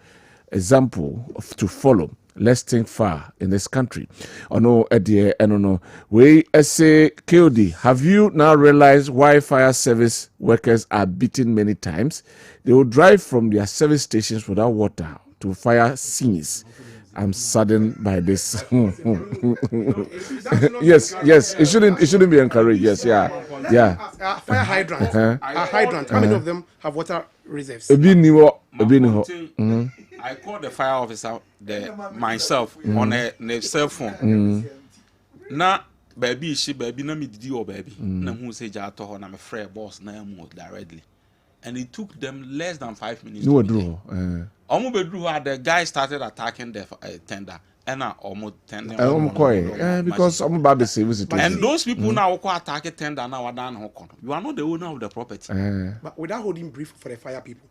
example to follow. Let's think far in this country. Oh no, dear, no. We say, KOD, have you now realized why fire service workers are beaten many times? They will drive from their service stations without water to fire scenes. I'm saddened by this. Yes, it shouldn't be encouraged. Yes, yeah. Fire hydrant. Hydrant. How many of them have water reserves? I called the fire officer myself on a cell phone. Now, baby, na me didi or baby. Na who say jato ho na me frere boss na mo directly. And it took them less than 5 minutes. No do. The guy started attacking the tender. And almost tender. Because I'm about the same situation. And those people now who attack tender now are done. You are not the owner of the property. But without holding brief for the fire people.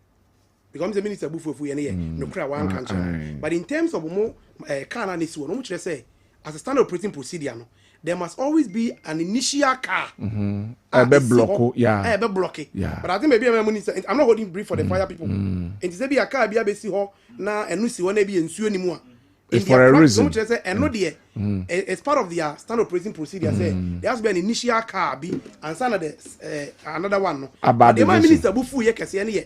Because the minister bufo fu any no cry one country. But in terms of more car and issue, no much say as a standard operating procedure, no, there must always be an initial car. Block. Yeah. But I think maybe I'm not holding brief for the fire people. And it's be a car be a basi ho na enu si wona be ensuo ni mu a. It's for a reason. No say eno de it's part of their standard operating procedure say there has to be an initial car be and sana the another one no. The minister bufu ye kese ne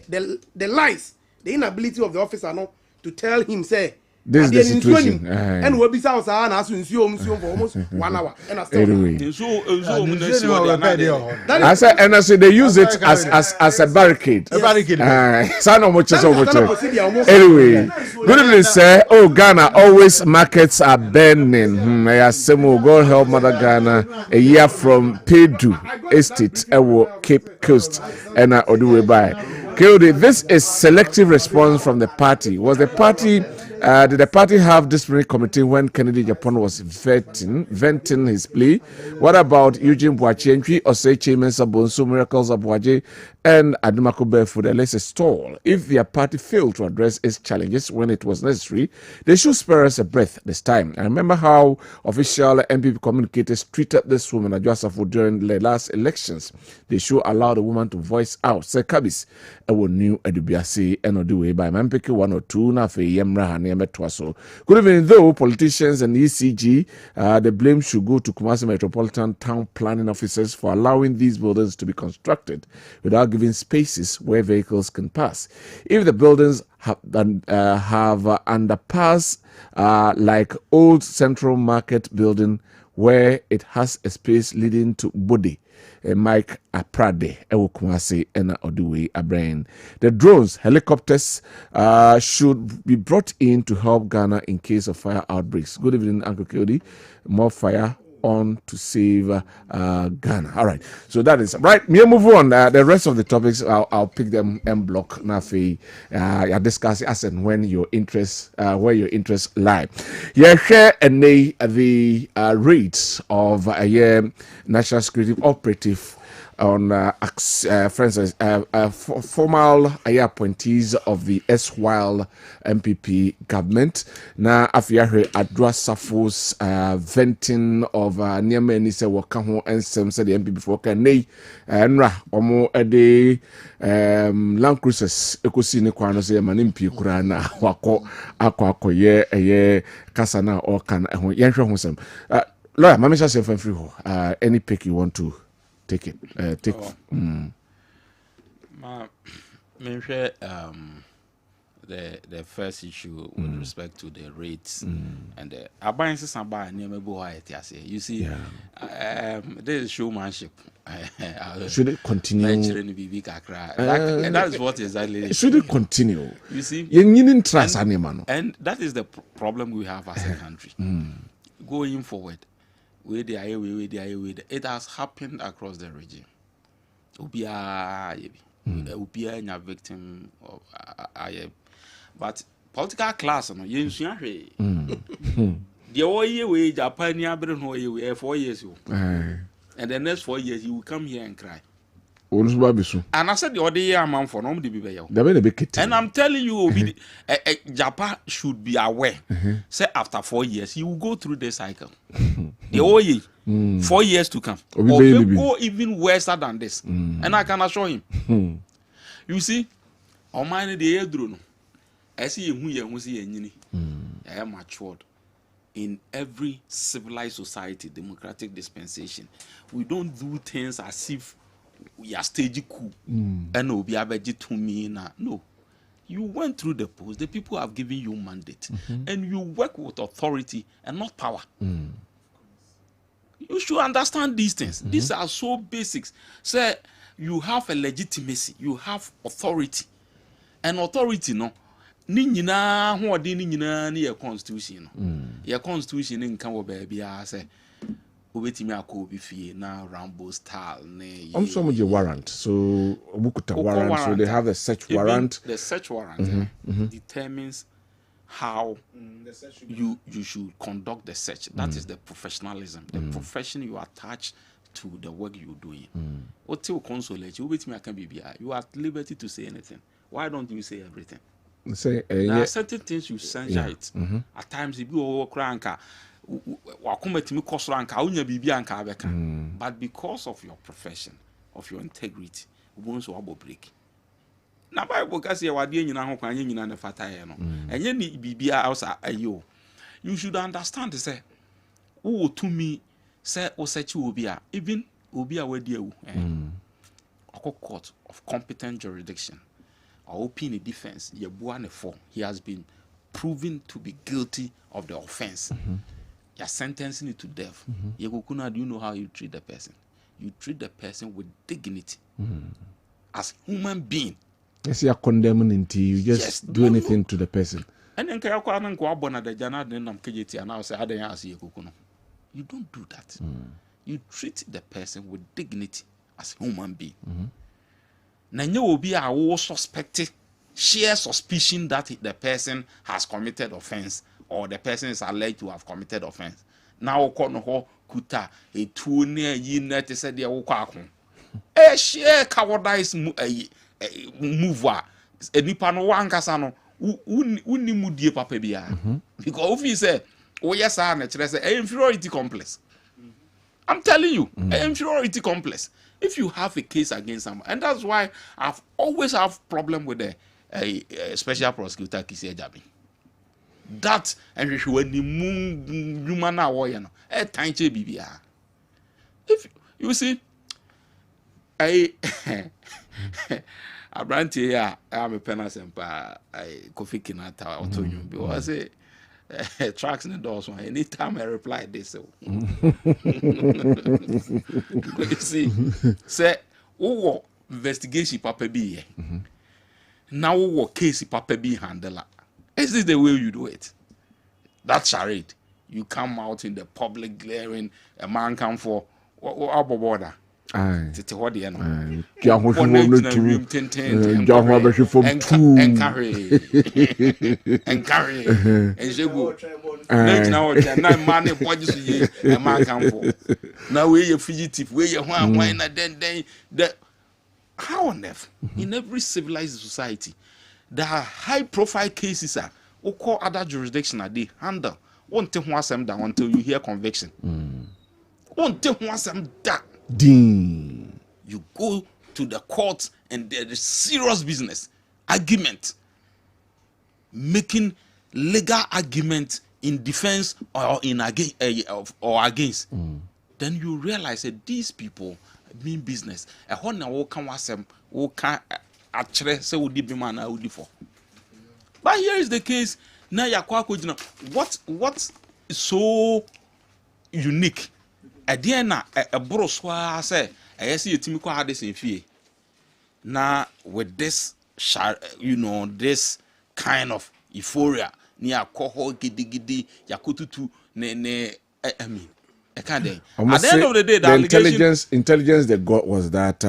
the lies, the inability of the officer no to tell him say this is the situation. And we be say na aso nsuo for almost 1 hour. And I still I said they use it as a barricade. Anyway, good evening, sir. Oh, Ghana, always markets are burning. God help Mother Ghana. A year from Pedu Estate, Cape Coast, and Oduwe by. KOD, this is selective response from the party. Was the party did the party have disciplinary committee when Kennedy Japan was venting his plea? What about Eugene Boachientri, Osei Chimensa Bonsu, Miracles of Boache, and Adumako Barefoot? Let's stall. If their party failed to address its challenges when it was necessary, they should spare us a breath this time. I remember how official MPP communicators treated this woman, Ajwasafo, during the last elections. They should allow the woman to voice out. Sir Kabis, I new Edubiasi and Oduwe by Mampeke 1 or 2 na fe Yemra. Good evening, though politicians and ECG, the blame should go to Kumasi Metropolitan Town Planning Officers for allowing these buildings to be constructed without giving spaces where vehicles can pass. If the buildings have underpass like old Central Market building where it has a space leading to Bode, Mike Aprade, Ewokumasi, and Oduwe Abrain. The drones, helicopters should be brought in to help Ghana in case of fire outbreaks. Good evening, Uncle Kodi. More fire on to save Ghana. All right, so that is right. Me move on. The rest of the topics I'll pick them en block. Nafi, I discuss as and when your interest, where your interests lie. Yeah, share and the rates of a National Security Operative on for instance, formal appointees of the SWILE MPP government. Now, Afiahre Adra Safo's venting of Niamey Nise Wakaho and some said the MPP for Kanei Nra Omo Ede Land Cruisers Ekosi ne kwano se manimpi kura na wako akoye kasana or can yenhwe ho sem. Lawyer, Mama say free ho. Any pick you want to take it. Take. Ma, the first issue with respect to the rates and the abundance about you see, this is showmanship. Should it continue? And that is what exactly. Should it continue? You see, and that is the problem we have as a country. Going forward, it has happened across the region. Ubia victim of but political class no you the way Japan ya 4 years and the next 4 years you will come here and cry. And I said the other year amount for no and I'm telling you Japan should be aware. Say after 4 years he will go through the cycle. The whole year 4 years to come or go even worse than this. And I can assure him. You see, on mine the air drone. I see who you see I am matured. In every civilized society, democratic dispensation, we don't do things as if we are staging coup and no be able to me now. No. You went through the post, the people have given you mandate, and you work with authority and not power. You should understand these things. These are so basics. Say you have a legitimacy, you have authority, and authority no. Ni nyina ho odi ni nyina ni your constitution no. Your constitution nka wo ba bia say obetimi akobi fie na Rambo style ne. So much warrant. So obukuta warrant. So they have a search warrant. The search warrant determines how you should conduct the search. That is the professionalism, the profession you attach to the work you're doing. What till consolate you obetimi aka bibia. You are at liberty to say anything. Why don't you say everything? Say there are certain things you censure it. At times if you cranka but because of your profession, of your integrity, won't so break. Na Bible can say wadi nyina ho kwan nyina na fataye no. Enye ni bibia outside ayo. You should understand say who to me say o sechi obi a even obi a wadi ewu. Court of competent jurisdiction. Or open defense, he has been proven to be guilty of the offense. You're sentencing it to death. Do you know how you treat the person? You treat the person with dignity. As human being. Yes, you're condemning until you just do anything to the person. And then you don't do that. You treat the person with dignity as human being. Nanya will be our suspected sheer suspicion that the person has committed offense or the person is alleged to have committed offense. Now kono kuta a two near unit said the wokako. A sheer cowardice move a nipa no wankasa no unimu die papa bia. Because if you say oh yes I say inferiority complex. I'm telling you, inferiority complex. If you have a case against someone, and that's why I've always have problem with the special prosecutor Kisi Ejabi. That and when the human warrior no a tiny bibia. If you see, I brand here, I'm a penance and Kofi Kinata or to you because tracks in the doors. Anytime I reply this, you see, say, oh, investigation papa be now what case papa be handler. Is this the way you do it? That charade. You come out in the public glaring, a man come for what border. Tete what the end. And carry and Now money bodies ye a man come for. Now we a fugitive, we a wine and then the how on earth in every civilized society there are high profile cases or call other jurisdiction they handle. Won't take one sem down until you hear conviction. Won't take one sem down. Ding. You go to the court and there is serious business argument, making legal argument in defense or in against. Then you realize that these people mean business. A honor will come was them will can actually say would be man I would for. But here is the case. Now what is so unique? At the end, a broswa say I see a timiko had this in fear. Now with this this kind of euphoria near koho gidi yakututu I mean I can't at the end of the day the intelligence they got was that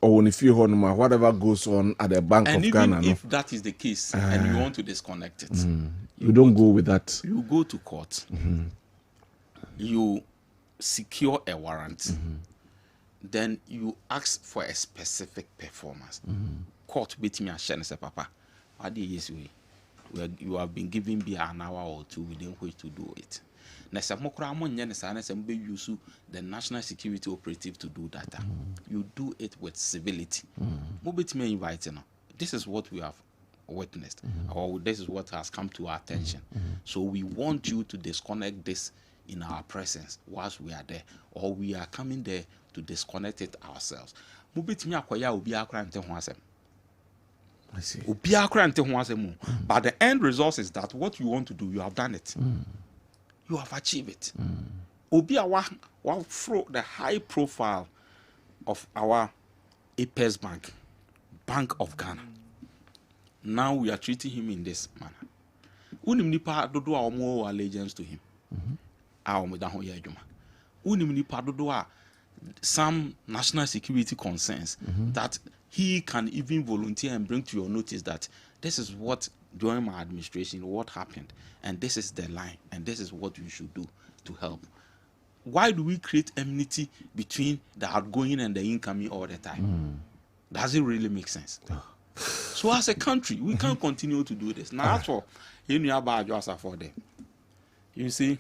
whatever goes on at the Bank and of even Ghana, if that is the case and you want to disconnect it, you don't go with that. You go to court, you secure a warrant, then you ask for a specific performance. Court beat me and share and say, Papa, you have been given me an hour or two within which to do it. Use the national security operative to do that. You do it with civility. This is what we have witnessed, or this is what has come to our attention. So we want you to disconnect this in our presence whilst we are there, or we are coming there to disconnect it ourselves. I see. But the end result is that what you want to do, you have done it. You have achieved it. The high profile of our Apex Bank of Ghana. Now we are treating him in this manner. Unimnipa dodo a omo allegiance to him. Some national security concerns that he can even volunteer and bring to your notice that this is what during my administration what happened, and this is the line, and this is what you should do to help. Why do we create enmity between the outgoing and the incoming all the time? Does it really make sense? So as a country, we can't continue to do this. Now that's all. You see,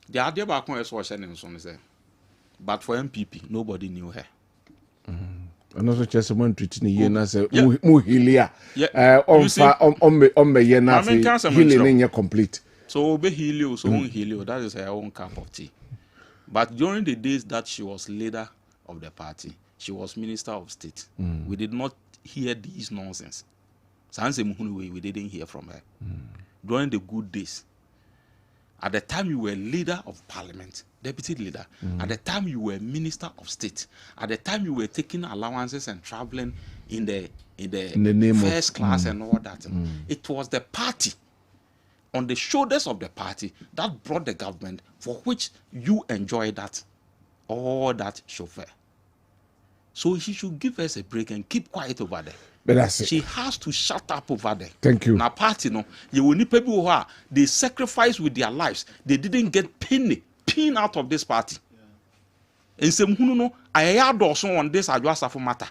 the idea about but for MPP, nobody knew her. And also just someone treating the say muhilia. Healing complete. So obey helio, so helio. That is her own cup of tea. But during the days that she was leader of the party, she was Minister of State. We did not hear these nonsense. We didn't hear from her. During the good days, at the time you were leader of parliament, deputy leader, at the time you were Minister of State, at the time you were taking allowances and traveling in the name first class and all that, it was the party, on the shoulders of the party, that brought the government, for which you enjoy that, all that chauffeur. So he should give us a break and keep quiet over there. But that's it. She has to shut up over there. Thank you. Now, party, you will need people who are, they sacrifice with their lives. They didn't get pin out of this party. And some I had also on this Adwasafu matter.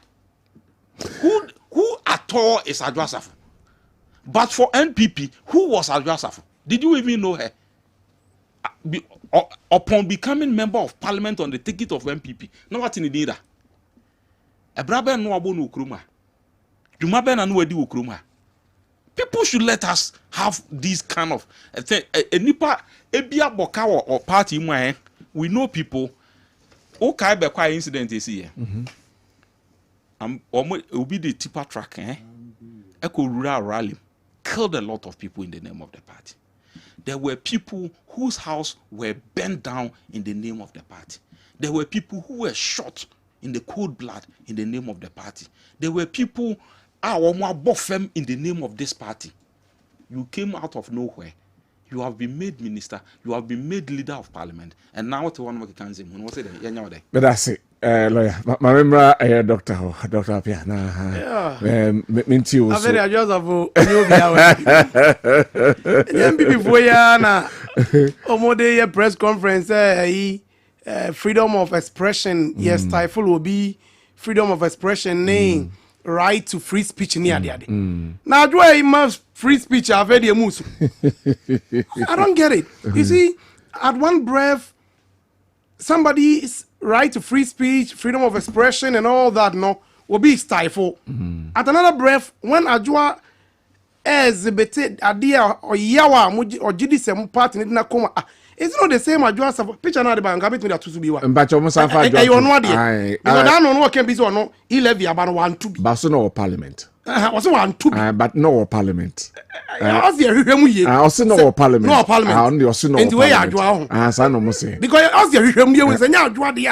Who at all is Adwasafu? But for NPP, who was Adwasafu? Did you even know her? Upon becoming member of parliament on the ticket of NPP, no what in the need. A brother no abono ukruma. People should let us have these kind of thing. Or party, we know people. Okay, be quite incident is here. It will be the tipper track. Echo rural rally killed a lot of people in the name of the party. There were people whose house were burned down in the name of the party. There were people who were shot in the cold blood in the name of the party. There were people in the name of this party. You came out of nowhere. You have been made minister. You have been made leader of parliament. And now what one can say? But that's it. lawyer remember doctor Apia na minti wo so I just have you be aware MPP for ya na omode press conference freedom of expression yes stifle will be freedom of expression name right to free speech ni ade na adwo e must free speech have the mus I don't get it. You see, at one breath somebody's right to free speech, freedom of expression and all that no will be stifled. At another breath when adwo exhibited idea or yawa or jidisem part in na koma it's not the same adwo picture na the bank habit me that to be one mbacho mo sanfa adwo e you know there because that no can be so no he levy about 1 to be but so no parliament also 1 to be but no parliament also hwehwemu ye also no parliament no parliament only also no and way adwo ho sa no mo say because also hwehwemu ye we say nya adwo de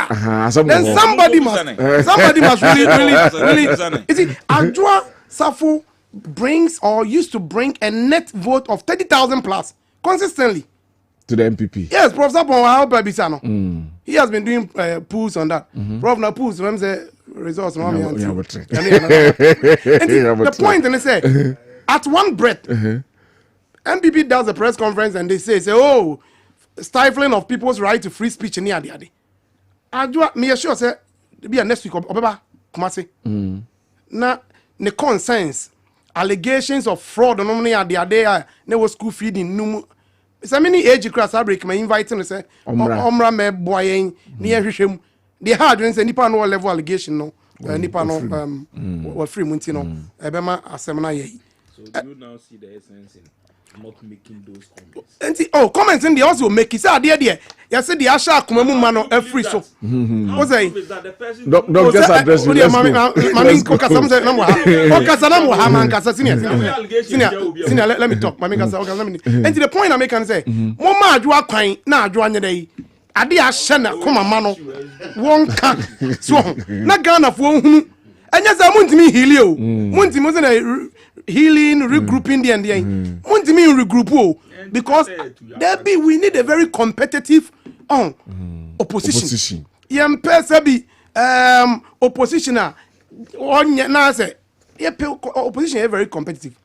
then somebody must really is it adwo safo brings or used to bring a net vote of 30,000 plus consistently to the MPP. Yes, Prof. Sapon, I hope Bisano. He has been doing polls on that. Prof. Na polls, when the results, the point, and they say, at one breath, MPP does a press conference and they say, oh, stifling of people's right to free speech in the adi. I do me assure say be a next week Obeba Kumasi. Na the concerns, allegations of fraud on only at the adi ne was school feeding no. So many age class break my invite and say omra me boyen near hwehwem the hard when say nipa no level allegation no nipa no we free munti no ebema asem na ye. So do you now see the essence in not making those comments? And comments in the also make it say there you say the asha akomamu ma no free so what's say don't just address you mami ko kasa mse na mo ha o kasa na mo ha man kasa senior let me talk mami kasa o kasa me and the point I make can say mo ma adwo akwan na adwo anye dai ade ahye na koma ma no won ka so na Ghana fo hunu enya za muntimi heal o muntimi say na healing regrouping the and muntimi regroup o because we need a very competitive opposition. Yem pese bi opposition onye na say opposition is very competitive.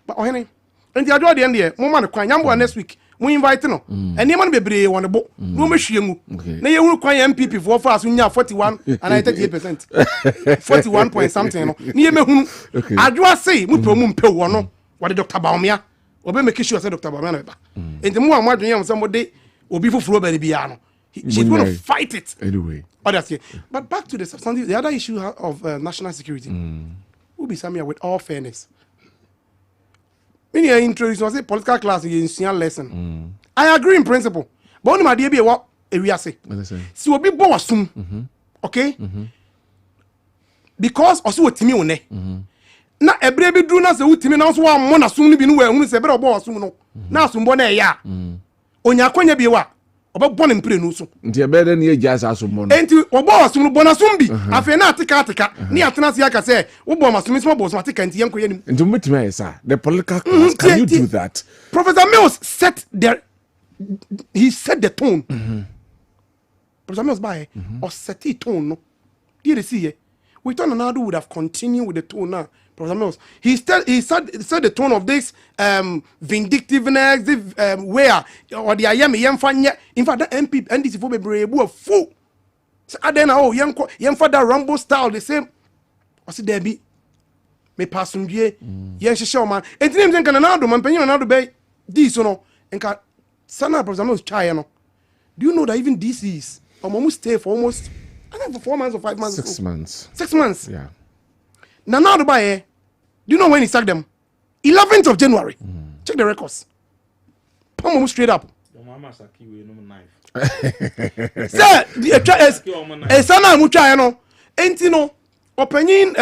But ohene and the adwo de end mo man kwan yambo next week we invite no and man bebre won bo no mehwie mu na ye huru kwan MPP for fast nya 41 and 38% 41 point something no na ye mehunu adwo say mu to mu mpe wo no what Dr. Baumia obe make sure say Dr. Baumia na ba enti mu amadwen yam somebody obi fufuro bari bia no she's going to fight it anyway. But back to the other issue of national security. We'll be somewhere with all fairness. When you introduce a political class, you initial lesson. I agree in principle. But only my dear be what we are saying. So we'll be boasum. Okay? Because also what me one. Na ebre be do na se utimi na so wa mo na sum ni bi no wa hu se be obo asum no. Na asum bo na ya. Onya kwanya bi wa. Oba bɔ ne mpire no so nti ebede ne agya sa so mo no enti obo asum no bona sum bi afi na ateka ne atena se aka se wo bɔ masum so bɔ so ateka nti yenko yanim nti mutime esa the political class can you do that? Professor Mills set the tone. Professor Mills by or set the tone no you see here we thought Nadu would have continued with the tone now. Professor Mills, he set the tone of this vindictiveness, this where or the yemfanya. In fact, the MP NDC for be brave fool. So I then that Rambo style the same. I see there be me pass some year. Yes, show man. And names and Canado man penny another bay. This no and can Sana Professor Mills try no. Do you know that even this is almost stay for almost I think for 4 months or 5 months. 6 months. 6 months. Yeah. Now do you know when he sacked them? 11th of January. Check the records. Palm straight up. Your mama saki we no knife. Sir, the sana mucha no. Enti no opening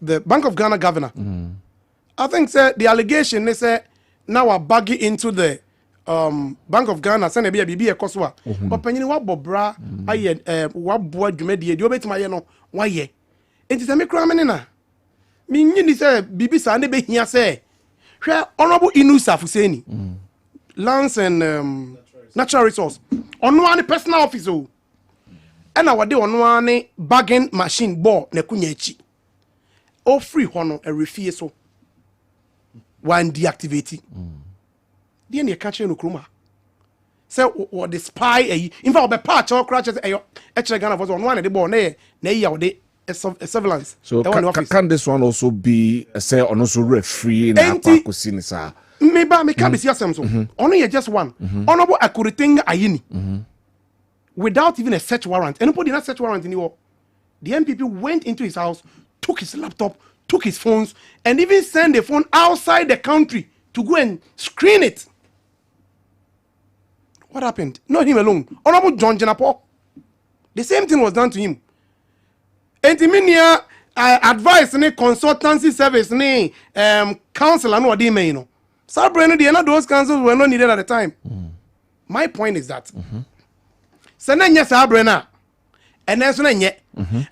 the Bank of Ghana governor. I think sir the allegation they say now are bagging into the Bank of Ghana send be ekoswa. Opening wa bobra aye wa boa dwumedie de obetima ye no wa ye. Enti se me kra me na me nyini se bibi sa ne be hia se hwe honorable Inusa Fuseni lands and natural resource ono an personal office o ɛna wɔde ɔno ara ne bagging machine ball na kunya akyi o free hɔ no ɛrefie so one deactivate deɛ ne ɛka kyerɛ no kurom a sɛ wɔde spy ayi in fact ɔbɛpa akyɛw koraa kyerɛ sɛ ɛyɛ ɛkyerɛ Ghana for so ɔno ara na de ball na yɛ na yi a wɔde surveillance. So can this one also be say on also referee na akwakosi ni sa? Meba me ka be asem so. Ono ye just one. Honorable Akuritinga Ayini. Without even a search warrant. Anybody not search warrant in the MPP went into his house, took his laptop, took his phones, and even sent the phone outside the country to go and screen it. What happened? Not him alone. Honorable John Jenapo. The same thing was done to him. Entiminia advice ni consultancy service ni counsel and what they may know. Sabrina, those counsels were not needed at the time. My point is that Senanya Sabrina and then Senanya.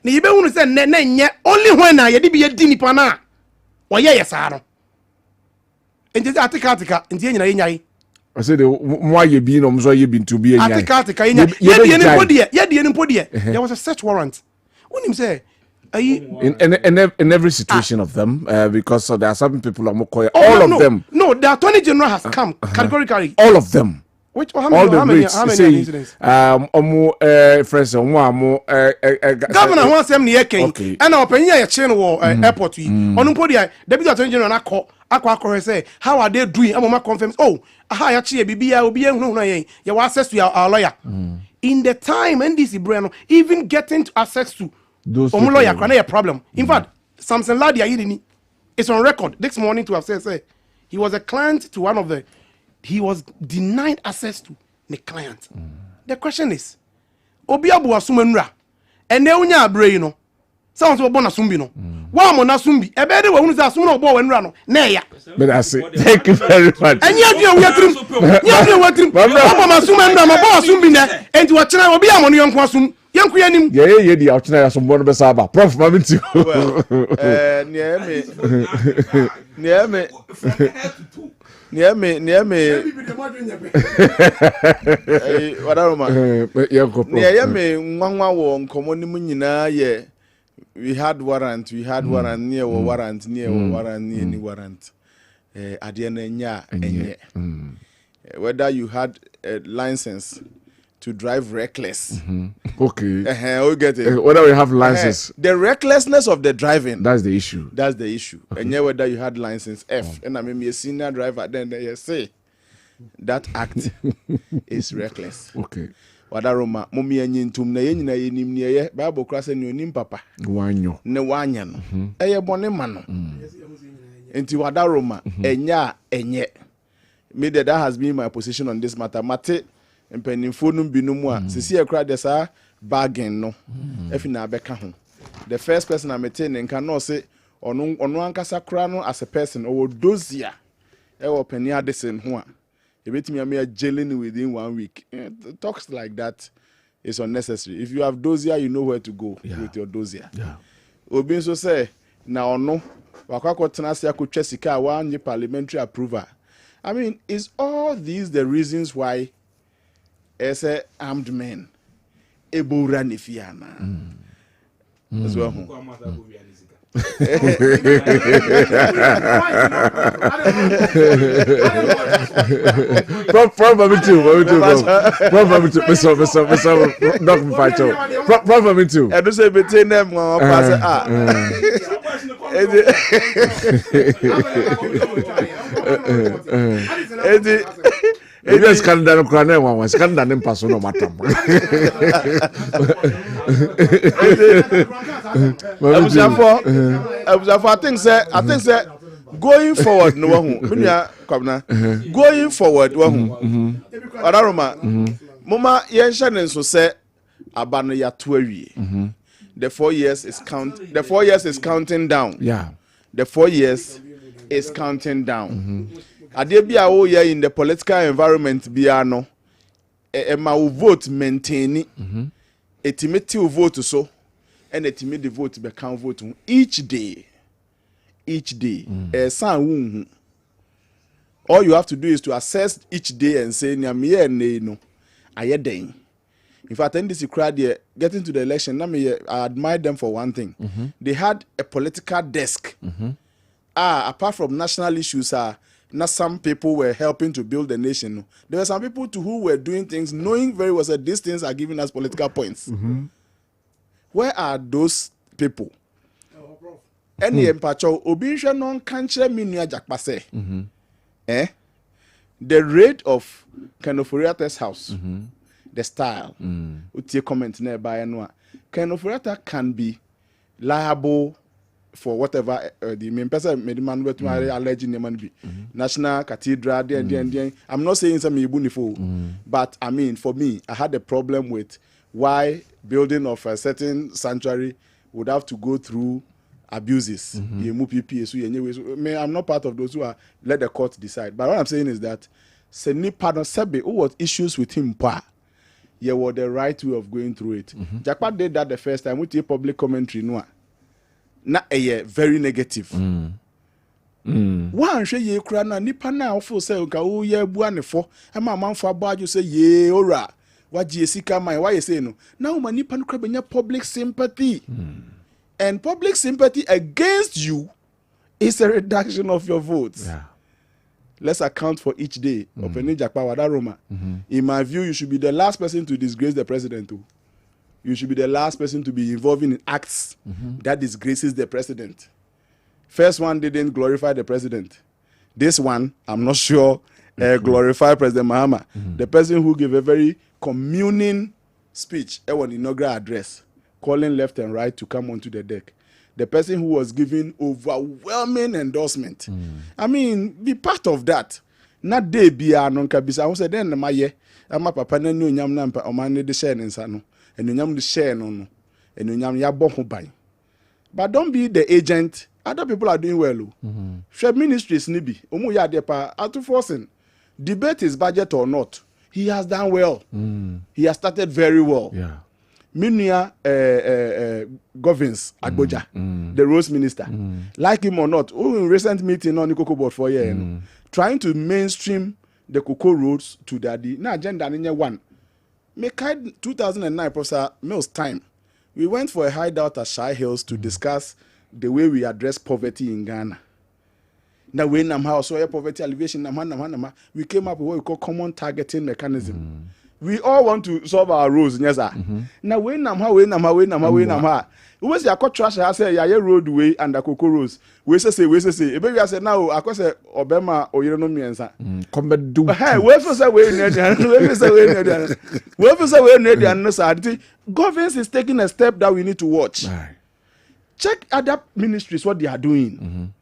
Ni be who say nenya only when I yedi be dini pana. Or yes, I know. And this article in the end. I said, why you been on so you been to be a article. There was a search warrant. When him say, in every situation of them, because there are some people who are all of them. No, the Attorney General has come categorically. All of them. Which how many incidents? Friends, Governor wants them near King, and our opinion chain war airport. On Podia, Deputy Attorney General Aqua say, how are they doing? I'm confirms. Oh, aha, actually, BBI will be no, you access to our lawyer. In the time NDC Breno even getting access to those lawyer can a problem. In fact, Samson Ladia it's on record this morning to have said he was a client to one of the he was denied access to the client. The question is Obiabu asumenra and neunya abre no sounds born asumbi no wa mo na sumbi e be de wa hunu say asum no bo wenra no na ya but I say thank you very much and you we trim you we trim obo masumenra mo bo asumbi na enti wo kira obi amonu yonko asum yanku yanim ye di awchina ya so bo be saba prof ma binti nieme wadaroma nieme nwanwa wo nkomo ni nyina ye we had warrant near warrant near ni warrant ade na nya enye whether you had a license to drive reckless. Okay. We get it. Whether we have license. The recklessness of the driving. That's the issue. Okay. And whether you had license F. And I mean, a senior driver, then they say that act is reckless. Okay. Wadaroma, momi anyintum na yenyi na yenim ne ye Bible class ne onim papa. Wanyo. Ne wanya no. Eye bone ma no. Enti wadaroma, enya enye. Me that has been my position on this matter. Mate mpanimfo no bi no mu a sisi ekra de sa bargain no efi na abeka ho the first person I met in nka no say ono ankasa kra no as a person o dozia e wo pani adesen ho a ebetimi am ya jailing within 1 week. Talks like that is unnecessary. If you have dozier, you know where to go with your dozier. Obi so say na ono wakakotena se akotwa sika wa nye parliamentary approval. I mean, is all these the reasons why as a armed men able run if yana as well? Probably too. I don't say between them Maybe scandal crane one scandal in person no matter. I think say going forward no Kwabena going forward Adaroma mama yensha nenso say abano ya to awie. The 4 years is counting down. Yeah. The 4 years is counting down. Adebia o ye in the political environment bia no ma vote maintain etimeti vote so and etimeti vote be count vote each day all you have to do is to assess each day and say nyame ye no ayeden In fact, NDC crowd here getting to the election, I admire them for one thing. They had a political desk. Apart from national issues, not some people were helping to build the nation. There were some people who were doing things, knowing very well that these things are giving us political points. Where are those people? Any empacho obinsha non kanche minua jakpase. The rate of Kenoforiata's house, the style, utie comment nearby no. Kenoforiata can be liable for whatever the main person made man with my alleging man be National Cathedral. I'm not saying some ibunifo, but I mean for me, I had a problem with why building of a certain sanctuary would have to go through abuses. I'm not part of those who are let the court decide. But what I'm saying is that Seni Pardon Sebe, who was issues with him, you were the right way of going through it. Jakpa did that the first time with your public commentary. Na very negative. One say ye kura na nipa na ofo say nka wo ye bua ne fo e ma manfo abaju say ye ora waji esika man why you say no na wo nipa no kra benya public sympathy. And public sympathy against you is a reduction of your votes. Let's account for each day. Opening Jakpa wada Roma. In my view, you should be the last person to disgrace the president too. You should be the last person to be involving in acts that disgraces the president. First one didn't glorify the president. This one, I'm not sure, glorify President Mahama. The person who gave a very communing speech, an inaugural address, calling left and right to come onto the deck. The person who was giving overwhelming endorsement. I mean, be part of that. Not they be a non-cabisa. I said, then my papa no nyam nampa o man de share nsano. And you the share no, and you ya bon by. But don't be the agent. Other people are doing well. Share ministries nibi. Omu ya depa atu forcing. Debate his budget or not. He has done well. He has started very well. Minia Govins Agboja, the Rose Minister, like him or not, in recent meeting on the Cocoa Board for year, trying to mainstream the Cocoa Roads to the agenda in year one. Make 2009, Professor Mills' time, we went for a hideout at Shire Hills to discuss the way we address poverty in Ghana. Now, when poverty alleviation, we came up with what we call common targeting mechanism. We all want to solve our roads, yes, sir. Now, when we say I got trash, I say, yeah, roadway and the Cocoa Roads. We say, maybe I say now, I say, Obama or you know me, and sir. Come back, do. Whoever say, government is taking a step that we need to watch. Check other ministries, what they are doing.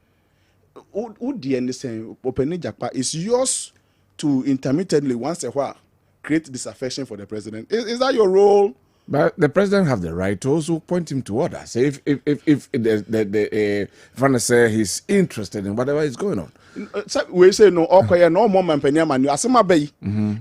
What the end saying, Open Japa is yours to intermittently once a while create disaffection for the president. Is that your role? But the president have the right to also point him to others. If the say he's interested in whatever is going on. We say no, okay, no more man penny man. You asema bay,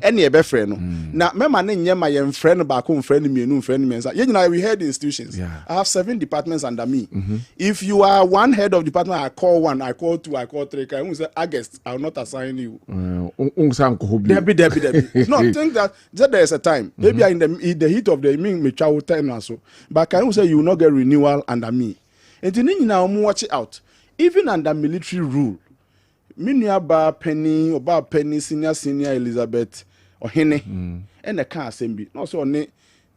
any a friend. Now, my man in my friend back home, friend me, no friend me. You know, we head institutions. I have 7 departments under me. If you are one head of department, I call 1, I call 2, I call 3. I say August, I will not assign you. Debbie. No, think that there is a time. Maybe in the heat of the me child time also. But I will say you will not get renewal under me. And then now watch it out. Even under military rule. Minya ba penny or ba penny senior Elizabeth or Hene and a car assembly. Also, Nana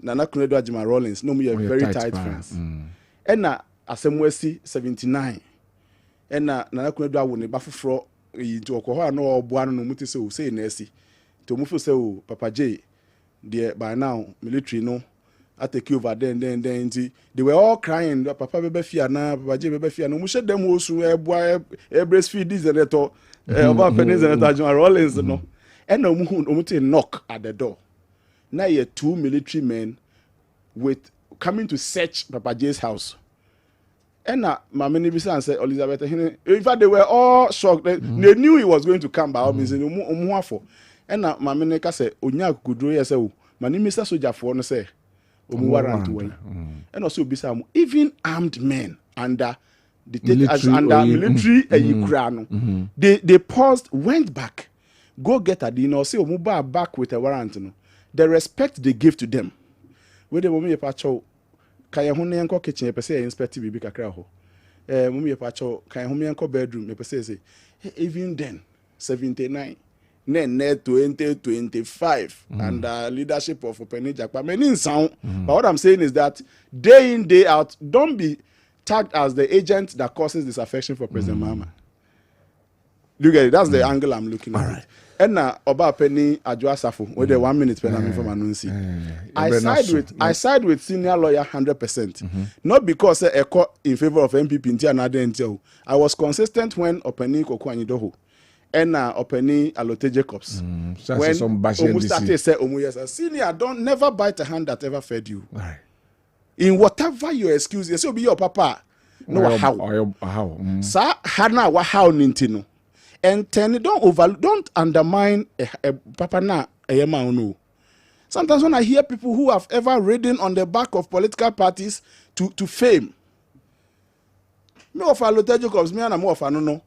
Kunedo Ajima Rollins, no, we are very tight friends. And na Asemwesi 79. And na Nana Kunedo won a buffalo into Okoha no Buano no Muti so say Nessie. To Mufu say, Papa J, dear by now, military no. I take over then they were all crying. Papa bebe fear na, Papa J bebe fear no. We said them also breastfeed this and that or about pennies and that Rollins no. And no knock at the door. Now you 2 military men with coming to search Papa J's house. And now my many and said Elizabeth. In fact, they were all shocked. They knew he was going to come by all means. And now my many said, Onya could do yourself. My name is Soja for no say. And also even armed men under military they paused, went back, go get a dinner, say back with a warrant. The respect they give to them we de mo me pacho kan ye ho ne enko kitchen e pese inspect bibi kakra ho mo me pacho kan ho me enko bedroom e pese say even then 79 net 2025 and leadership of Openi Jakpa many sound. But what I'm saying is that day in day out, don't be tagged as the agent that causes disaffection for President Mahama. You get it? That's the angle I'm looking at. Right. And now Oba Penny Adjoa Safo with the 1 minute pen I'm from Anunsi. I side with senior lawyer 100%. Not because I caught in favor of MPP until I was consistent when Openi Kokwanidoho. And Openi Alote Jacobs. When Omustate said Omuyesa, senior, don't never bite a hand that ever fed you. Right. In whatever your excuse, yes, you'll be your papa. No how. Sa hana wa how nintino. And ten don't undermine a papa na a yema no. Sometimes when I hear people who have ever ridden on the back of political parties to fame, me of Alote Jacobs, me and I'm of no.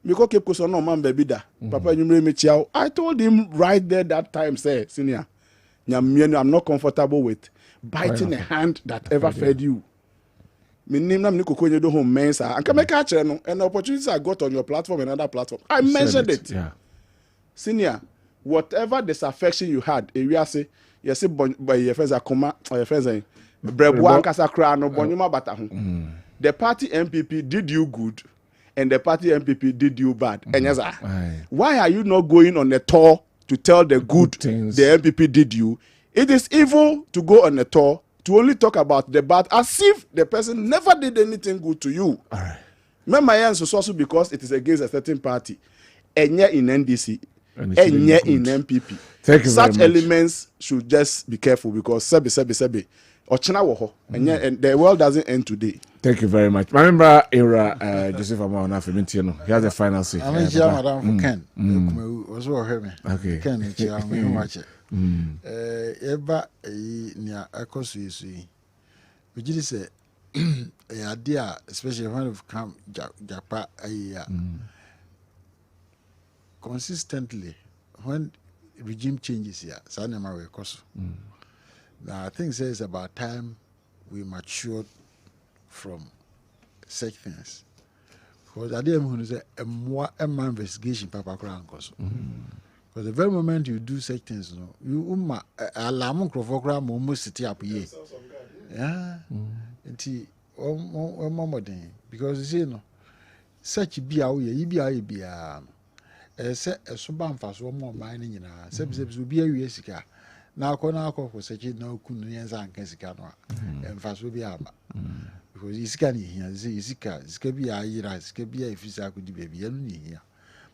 Because keep question no man baby da. Papa nyumre me chiao. I told him right there that time, say, senior, I'm not comfortable with biting a hand that ever fed you. Me name na me koko nyedo home mensa. And come catch no. And the opportunities I got on your platform and other platform, I mentioned it. Yeah. Senior, whatever disaffection you had, area say, you say by your friends akoma or your friends saying, Brebwa kasa kra no bonyuma bata ho. The party MPP did you good. And the party MPP did you bad. And yes, why are you not going on a tour to tell the good things the MPP did you? It is evil to go on a tour to only talk about the bad as if the person never did anything good to you. All right. Remember, is also because it is against a certain party. And yet in NDC, and yet in MPP. Thank you Such very much. elements should just be careful because sebi. And the world doesn't end today. Thank you very much. My member era Joseph Amaona Fementiano. He has the final say. I'm in Madam Ken. Was over me. Okay. Ken I'm watch it. Eba near Ecosu. We just say a idea, especially when we've come Japa a year. Consistently when regime changes here, Sanema will cost. Now, I think it's about time we matured from such things. Because I didn't say a more investigation, Papa Crown. Because the very moment you do such things, you alarm program almost sit up here. Yeah, because you know, such be out here, you be a suban fast one more mining in a subsets will be a USK. Now, for such a no Kunians and Casicano, and fast will be ama. Because he's canny here, Zika, Skabia, Skabia, if he's a good baby, here.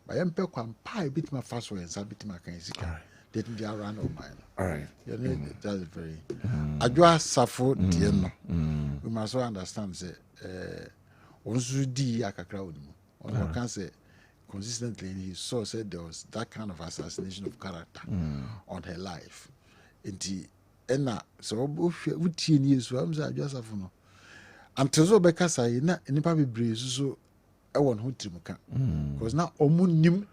But I'm Pequam pie bit my fast way and some bit my Casicano. Didn't be around of mine. All right. That's very. I just suffer, dear. We must all understand, that once you do, I can crowd him. One can say consistently, he saw said there was that kind of assassination of character on her life. So we years so I'm just no until so because I na nipa bebree so e won ho trimuka because now omunim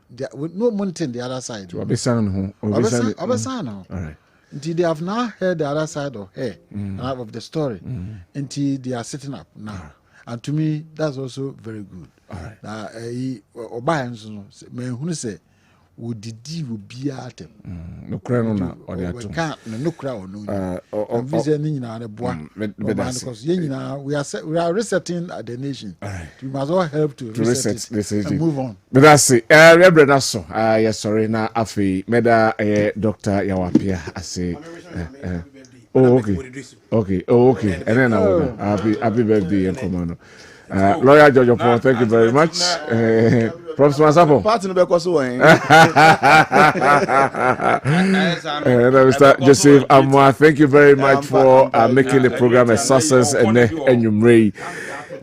no mountain the other side obesan all right until they have now heard the other side of her of the story until they are sitting up now and to me that's also very good. All right. Now obayenso no me hunu say Didi will be at him. No crown or the atom. No crown. Visiting a boy. Because we are resetting the nation. We must all help to reset it and move on. But that's it. Reverend Asso. Yes, sorry. Now, Afi, Meda, Dr. Yawapia. I say. Oh, okay. Oh, okay. And then happy birthday, and commando. Lawyer George Paul, thank you very much. Professor Masapo. Mr. Joseph Amwa, thank you very much for making the program a success and you may.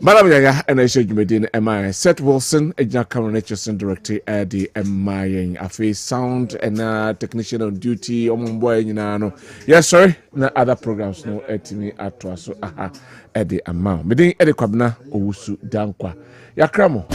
Madam Yaya, and I showed you medin MI. Seth Wilson, a Jack Cameron Richardson director at the MI, a face sound and technician on duty, boy, you know. Yes, sorry, no other programs, no at me at so at the amount. Medin Kwabena Owusu Dankwa. Yakramo.